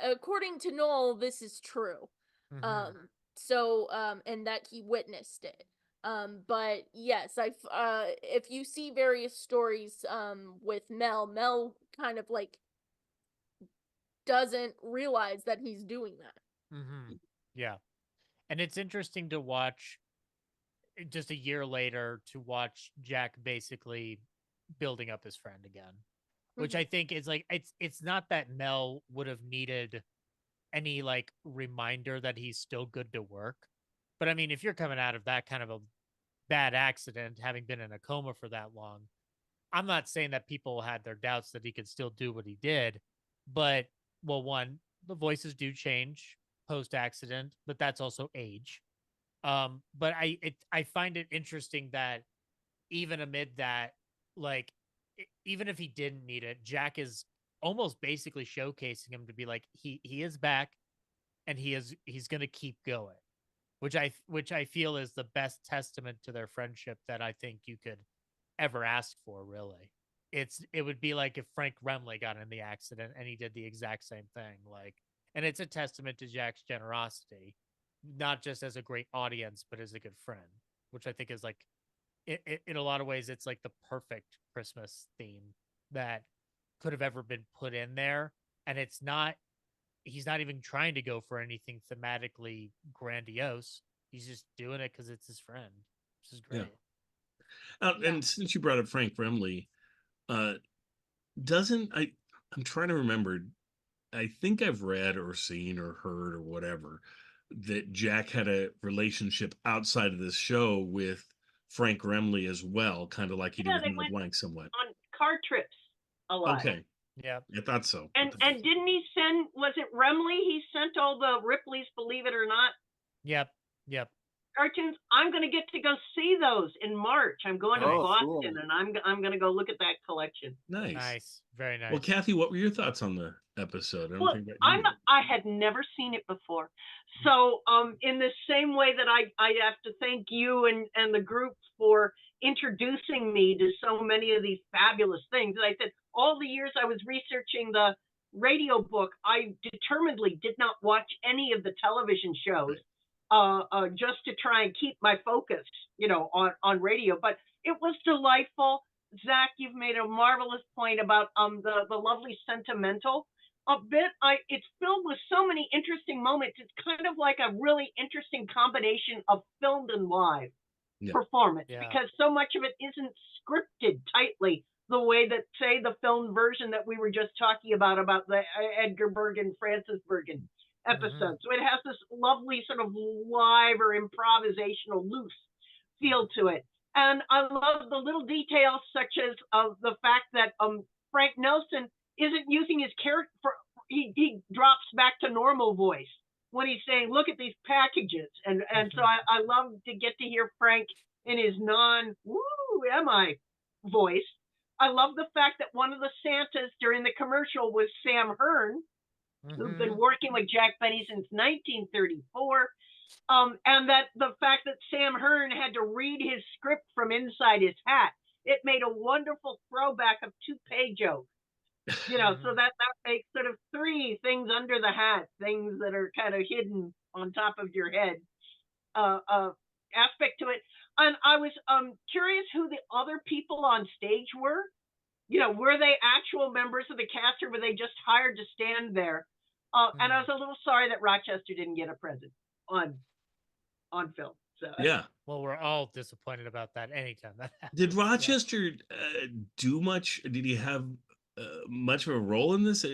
according to Noel, this is true. And that he witnessed it. But yes, if you see various stories with Mel kind of like doesn't realize that he's doing that. Yeah. And it's interesting to watch just a year later, to watch Jack basically building up his friend again, which I think is like, it's not that Mel would have needed any like reminder that he's still good to work. But I mean, if you're coming out of that kind of a bad accident, having been in a coma for that long, I'm not saying that people had their doubts that he could still do what he did, but, well, one, the voices do change post accident, but that's also age. But I find it interesting that even amid that, like, even if he didn't need it, Jack is almost basically showcasing him to be like, he is back, and he's going to keep going, which I feel is the best testament to their friendship that I think you could ever ask for. Really, it would be like if Frank Remley got in the accident and he did the exact same thing. Like, and it's a testament to Jack's generosity, not just as a great audience, but as a good friend, which I think is like, in a lot of ways, it's like the perfect Christmas theme that could have ever been put in there. And it's not, he's not even trying to go for anything thematically grandiose. He's just doing it because it's his friend, which is great. And since you brought up Frank Remley, doesn't I'm trying to remember. I think I've read or seen or heard or whatever that Jack had a relationship outside of this show with Frank Remley as well, kind of like he did with Mel Blanc somewhat. On car trips a lot. Okay. Yeah. I thought so. And didn't he send, was it Remley? He sent all the Ripley's Believe It or Not Yep. cartoons. I'm going to get to go see those in March. I'm going to Boston, cool. and I'm going to go look at that collection. Nice. Very nice. Well, Kathy, what were your thoughts on the episode? Well, I had never seen it before. So in the same way that I have to thank you and the group for introducing me to so many of these fabulous things. And I said, all the years I was researching the radio book, I determinedly did not watch any of the television shows just to try and keep my focus, on radio. But it was delightful. Zach, you've made a marvelous point about the lovely sentimental bit. It's filled with so many interesting moments. It's kind of like a really interesting combination of filmed and live performance, because so much of it isn't scripted tightly the way that, say, the filmed version that we were just talking about the Edgar Bergen, Francis Bergen episode. So it has this lovely sort of live or improvisational, loose feel to it. And I love the little details, such as the fact that Frank Nelson isn't using his character. He drops back to normal voice when he's saying, "Look at these packages," and so I love to get to hear Frank in his non-"Woo, am I?" voice. I love the fact that one of the Santas during the commercial was Sam Hearn, who's been working with Jack Benny since 1934. And that the fact that Sam Hearn had to read his script from inside his hat, it made a wonderful throwback of toupee jokes. So that makes sort of three things under the hat, things that are kind of hidden on top of your head aspect to it. And I was curious who the other people on stage were. Were they actual members of the cast, or were they just hired to stand there? And I was a little sorry that Rochester didn't get a present on film. So yeah. Well, we're all disappointed about that anytime that happens. Did Rochester do much? Did he have much of a role in this?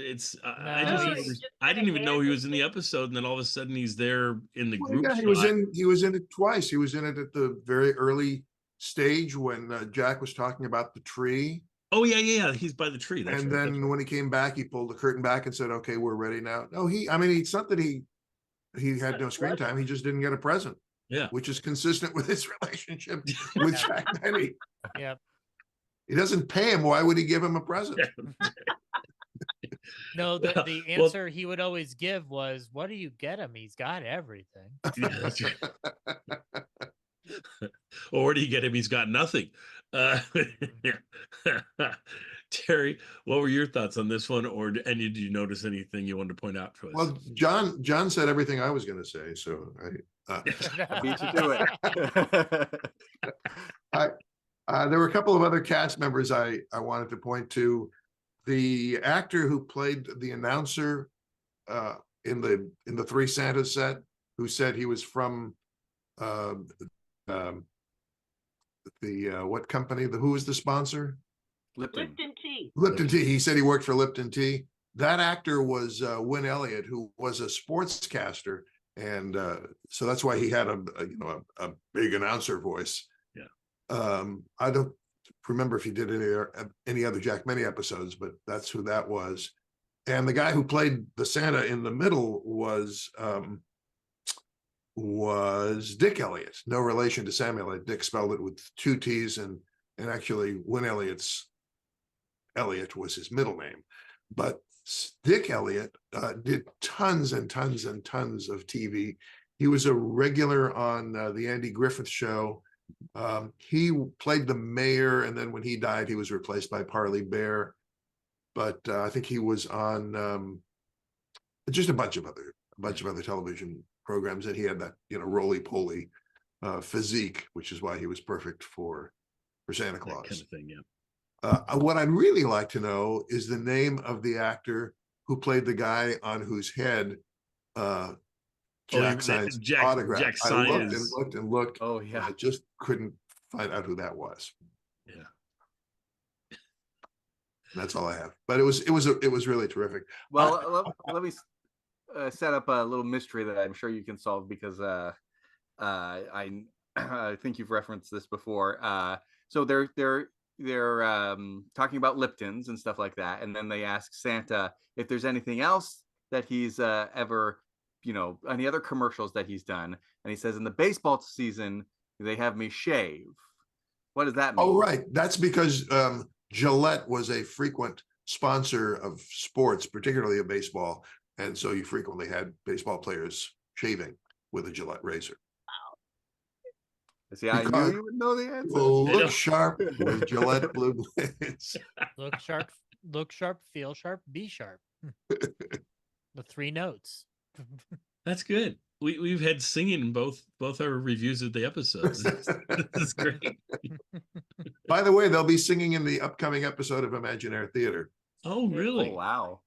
I didn't even know he was in the episode, and then all of a sudden he's there in the group shot. He was in it twice. He was in it at the very early stage when Jack was talking about the tree. Oh yeah. He's by the tree. That's then when he came back, he pulled the curtain back and said, "Okay, we're ready now." No, it's not that he had no screen time. He just didn't get a present. Yeah, which is consistent with his relationship with Jack Benny. Yep. He doesn't pay him. Why would he give him a present? No, the answer he would always give was, "What do you get him? He's got everything." Or where do you get him? He's got nothing. Terry, what were your thoughts on this one, and did you notice anything you wanted to point out to us? Well, John said everything I was going to say, so I beat you to it. There were a couple of other cast members I wanted to point to. The actor who played the announcer in the Three Santas set, who said he was from what company? Who was the sponsor? Lipton Tea. Lipton Tea. He said he worked for Lipton Tea. That actor was Win Elliott, who was a sportscaster, and so that's why he had a big announcer voice. Yeah. I don't remember if he did any other Jack Benny episodes, but that's who that was. And the guy who played the Santa in the middle was was Dick Elliott, no relation to Sam Elliott. Dick spelled it with 2 T's, and actually Win Elliott's Elliott was his middle name. But Dick Elliott did tons and tons and tons of TV. He was a regular on the Andy Griffith Show. He played the mayor, and then when he died, he was replaced by Parley Bear. But I think he was on just a bunch of other television programs, and he had that roly-poly physique, which is why he was perfect for Santa Claus. That kind of thing, yeah. What I'd really like to know is the name of the actor who played the guy on whose head Jack signs autograph. Jack I looked and signs. looked and looked. Oh yeah. I just couldn't find out who that was. Yeah. That's all I have. But it was really terrific. Well, let me set up a little mystery that I'm sure you can solve, because I think you've referenced this before. So they're talking about Liptons and stuff like that, and then they ask Santa if there's anything else that he's ever, any other commercials that he's done, and he says in the baseball season they have me shave. What does that mean? Oh, right. That's because Gillette was a frequent sponsor of sports, particularly of baseball, and so you frequently had baseball players shaving with a Gillette razor. See, I knew you would know the answer. Look sharp with Gillette blue blades. Look sharp, feel sharp, be sharp. The 3 notes. That's good. We've had singing in both our reviews of the episodes. This is great. By the way, they'll be singing in the upcoming episode of Imaginaire Theater. Oh, really? Oh, wow.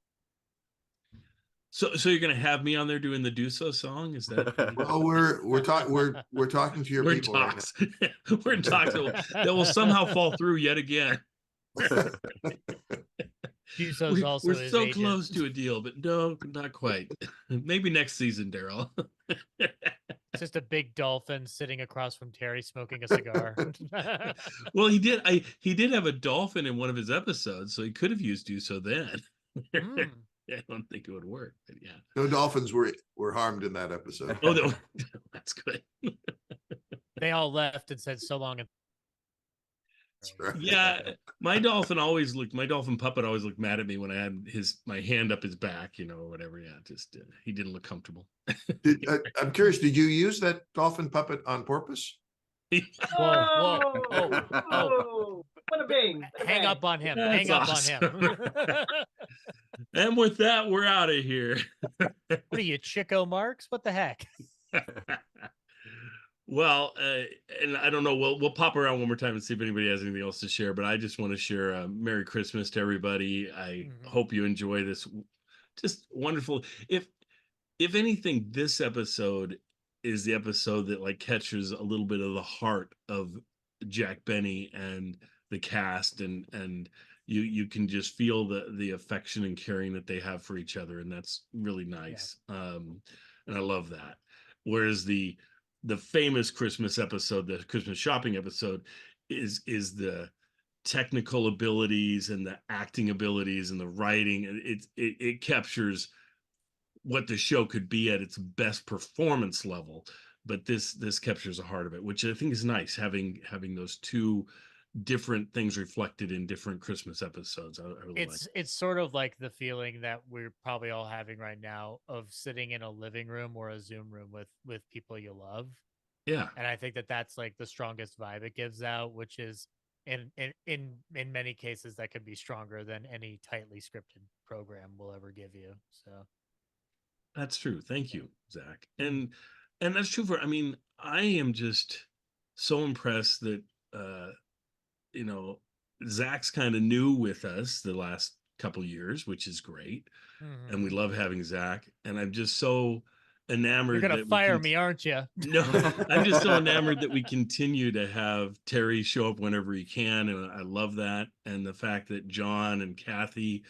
So you're gonna have me on there doing the Do So song? Is that? Well, we're talking to your we're people talks. right now. We're in talks that will somehow fall through yet again. We're so close to a deal, but no, not quite. Maybe next season, Daryl. It's just a big dolphin sitting across from Terry smoking a cigar. Well, he did have a dolphin in one of his episodes, so he could have used Do So then. I don't think it would work, but yeah. No dolphins were harmed in that episode. Oh, no. That's good. They all left and said so long. Yeah, my dolphin puppet always looked mad at me when I had my hand up his back, or whatever. Yeah, just he didn't look comfortable. I'm curious, did you use that dolphin puppet on purpose? Whoa. What a bing. Hang up on him. That's Hang up awesome. on him. And with that, we're out of here. What are you, Chico Marx? What the heck? Well, and I don't know, we'll pop around one more time and see if anybody has anything else to share, but I just want to share a Merry Christmas to everybody. I hope you enjoy this just wonderful. If anything, this episode is the episode that catches a little bit of the heart of Jack Benny and the cast, and you can just feel the affection and caring that they have for each other, and that's really nice. And I love that. Whereas the famous Christmas episode, the Christmas shopping episode, is the technical abilities and the acting abilities and the writing. It captures what the show could be at its best performance level, but this captures the heart of it, which I think is nice, having those two different things reflected in different Christmas episodes. I really like it. It's sort of like the feeling that we're probably all having right now of sitting in a living room or a Zoom room with people you love. Yeah. And I think that's the strongest vibe it gives out, which is in many cases that could be stronger than any tightly scripted program will ever give you. So that's true. Thank you, Zach. And that's true I am just so impressed that Zach's kind of new with us the last couple years, which is great. And we love having Zach. And I'm just so enamored. You're going to fire me, aren't you? No, I'm just so enamored that we continue to have Terry show up whenever he can. And I love that. And the fact that John and Kathy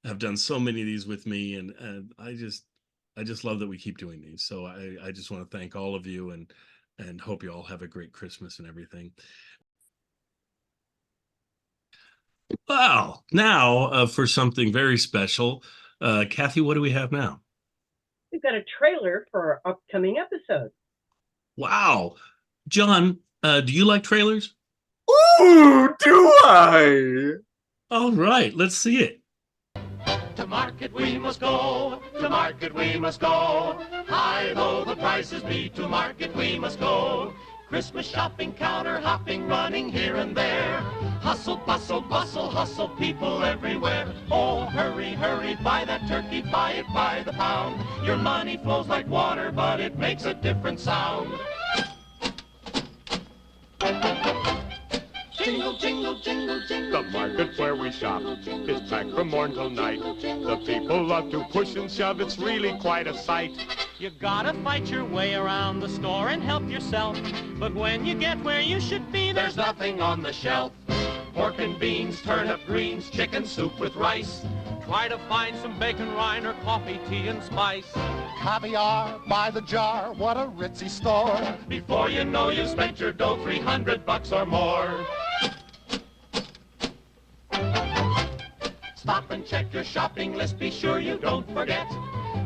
have done so many of these with me. And I just love that we keep doing these. So I just want to thank all of you and hope you all have a great Christmas and everything. Well, now for something very special, Kathy, what do we have now? We've got a trailer for our upcoming episode. Wow. John, do you like trailers? Ooh, do I? All right, let's see it. To market we must go, to market we must go. High though the prices be, to market we must go. Christmas shopping, counter hopping, running here and there. Hustle, bustle, bustle, hustle, people everywhere. Oh, hurry, hurry, buy that turkey, buy it by the pound. Your money flows like water, but it makes a different sound. Jingle, jingle, jingle, jingle. The market where we shop is packed from morn till night. The people love to push and shove, it's really quite a sight. You gotta fight your way around the store and help yourself. But when you get where you should be, there's nothing on the shelf. Pork and beans, turnip greens, chicken soup with rice. Try to find some bacon rind or coffee, tea and spice. Caviar by the jar, what a ritzy store. Before you know you spent your dough, $300 or more. Stop and check your shopping list, be sure you don't forget.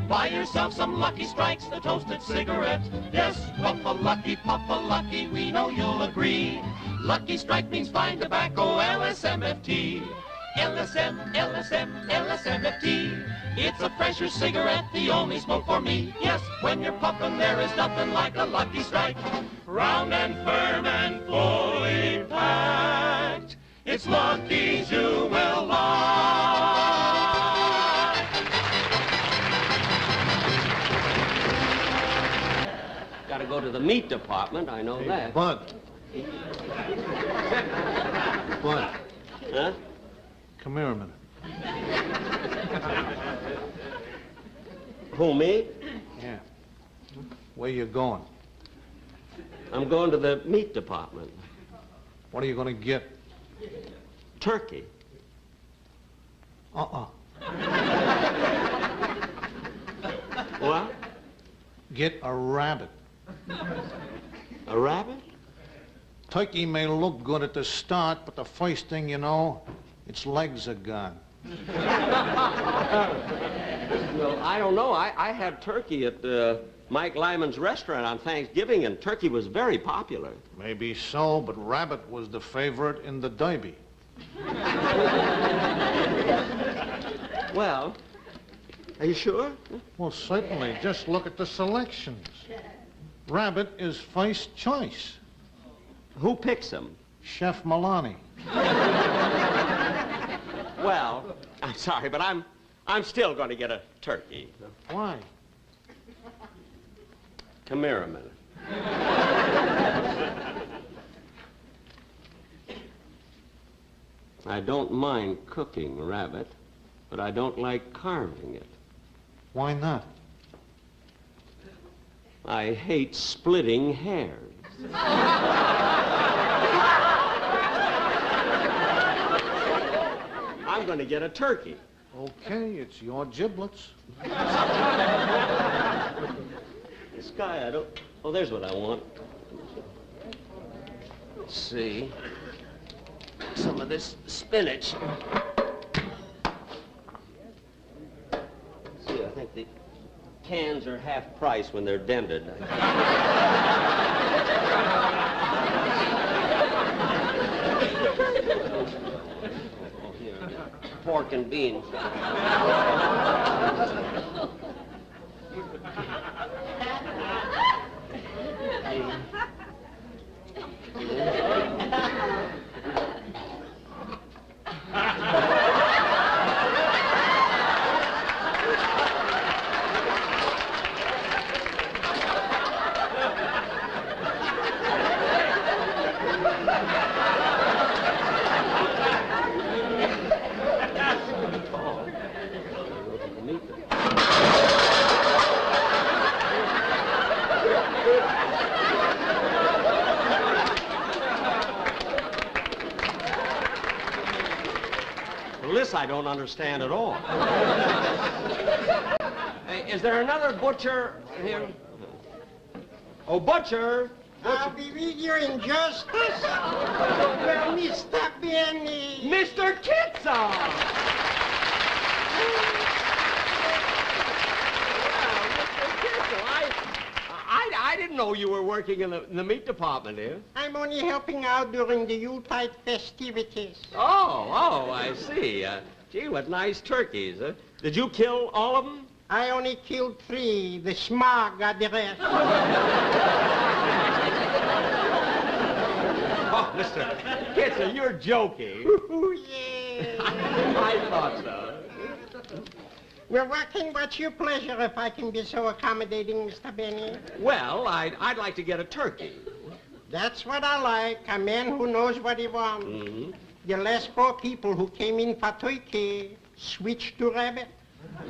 Buy yourself some Lucky Strikes, the toasted cigarette. Yes, puff-a-lucky, we know you'll agree. Lucky Strike means fine tobacco, LSMFT. LSM, LSM, LSMFT. It's a fresher cigarette, the only smoke for me. Yes, when you're puffin', there is nothing like a Lucky Strike. Round and firm and fully packed, it's Lucky's you will like. Gotta go to the meat department, I know that. Bud. Bud. Huh? Come here a minute. Who, me? Yeah. Where you going? I'm going to the meat department. What are you going to get? Turkey. What? Get a rabbit. A rabbit? Turkey may look good at the start, but the first thing you know, its legs are gone. Well, I don't know. I had turkey at Mike Lyman's restaurant on Thanksgiving, and turkey was very popular. Maybe so, but rabbit was the favorite in the Derby. Well, are you sure? Well, certainly. Just look at the selections. Rabbit is first choice. Who picks him? Chef Milani. Well, I'm sorry, but I'm still going to get a turkey. Why? Come here a minute. I don't mind cooking rabbit, but I don't like carving it. Why not? I hate splitting hairs. I'm going to get a turkey. Okay, it's your giblets. This guy, I don't... Oh, there's what I want. Let's see. Some of this spinach. Let's see, I think the cans are half price when they're dented. Pork and beans. This I don't understand at all. Hey, is there another butcher here? Oh, butcher! I'll be with you in justice. Well, Mr. Benny. Mr. Kitson! I didn't didn't know you were working in the meat department here. I'm only helping out during the Yuletide festivities. Oh, I see. Gee, what nice turkeys. Did you kill all of them? I only killed 3. The smog got the rest. Oh, Mr. Kitzel, you're joking. Yeah. I thought so. Well, what's your pleasure if I can be so accommodating, Mr. Benny? Well, I'd like to get a turkey. That's what I like, a man who knows what he wants. Mm-hmm. The last 4 people who came in for turkey switched to rabbit.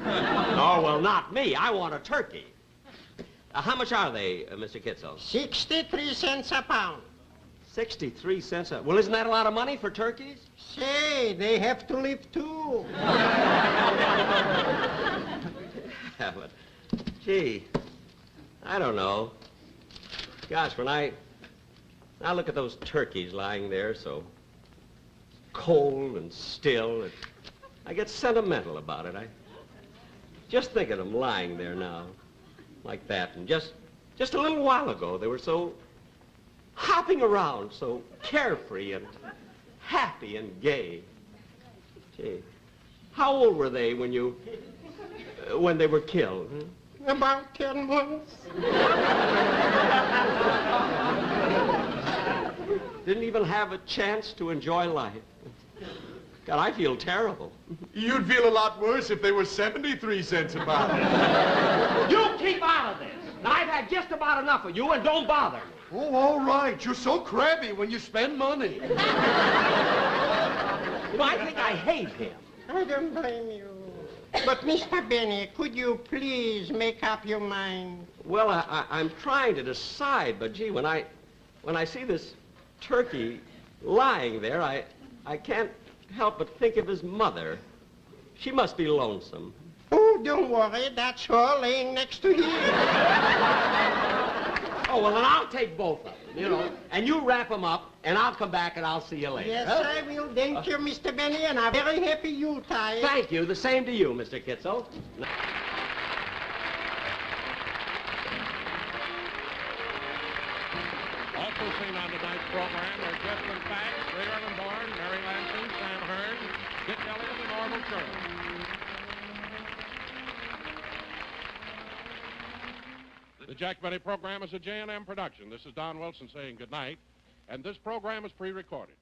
Oh, well, not me. I want a turkey. How much are they, Mr. Kitzel? 63 cents a pound. 63 cents a... Well, isn't that a lot of money for turkeys? Say, they have to live too. Yeah, but, gee, I don't know. Gosh, when I look at those turkeys lying there so cold and still, I get sentimental about it. I just think of them lying there now, like that. And just a little while ago, they were so hopping around, so carefree and happy and gay. Gee, how old were they when they were killed? Huh? About 10 months. Didn't even have a chance to enjoy life. God, I feel terrible. You'd feel a lot worse if they were 73 cents a pound. You keep out of this. Now, I've had just about enough of you, and don't bother me. Oh, all right. You're so crabby when you spend money. You know, I think I hate him. I don't blame you. But, Mr. Benny, could you please make up your mind? Well, I'm trying to decide, but gee, when I see this turkey lying there, I can't help but think of his mother. She must be lonesome. Oh, don't worry. That's her laying next to him. Oh, well, then I'll take both of them, you know, and you wrap them up, and I'll come back and I'll see you later. Yes, I will. Thank you, Mr. Benny, and a very happy Yuletide. Thank you. The same to you, Mr. Kitzel. Also seen on tonight's program are Jessamine Fax, Ray Erlenborn, Mary Lansing, Sam Hearn, Dick Elliott, and Orville Shirley. The Jack Benny program is a J&M production. This is Don Wilson saying good night, and this program is pre-recorded.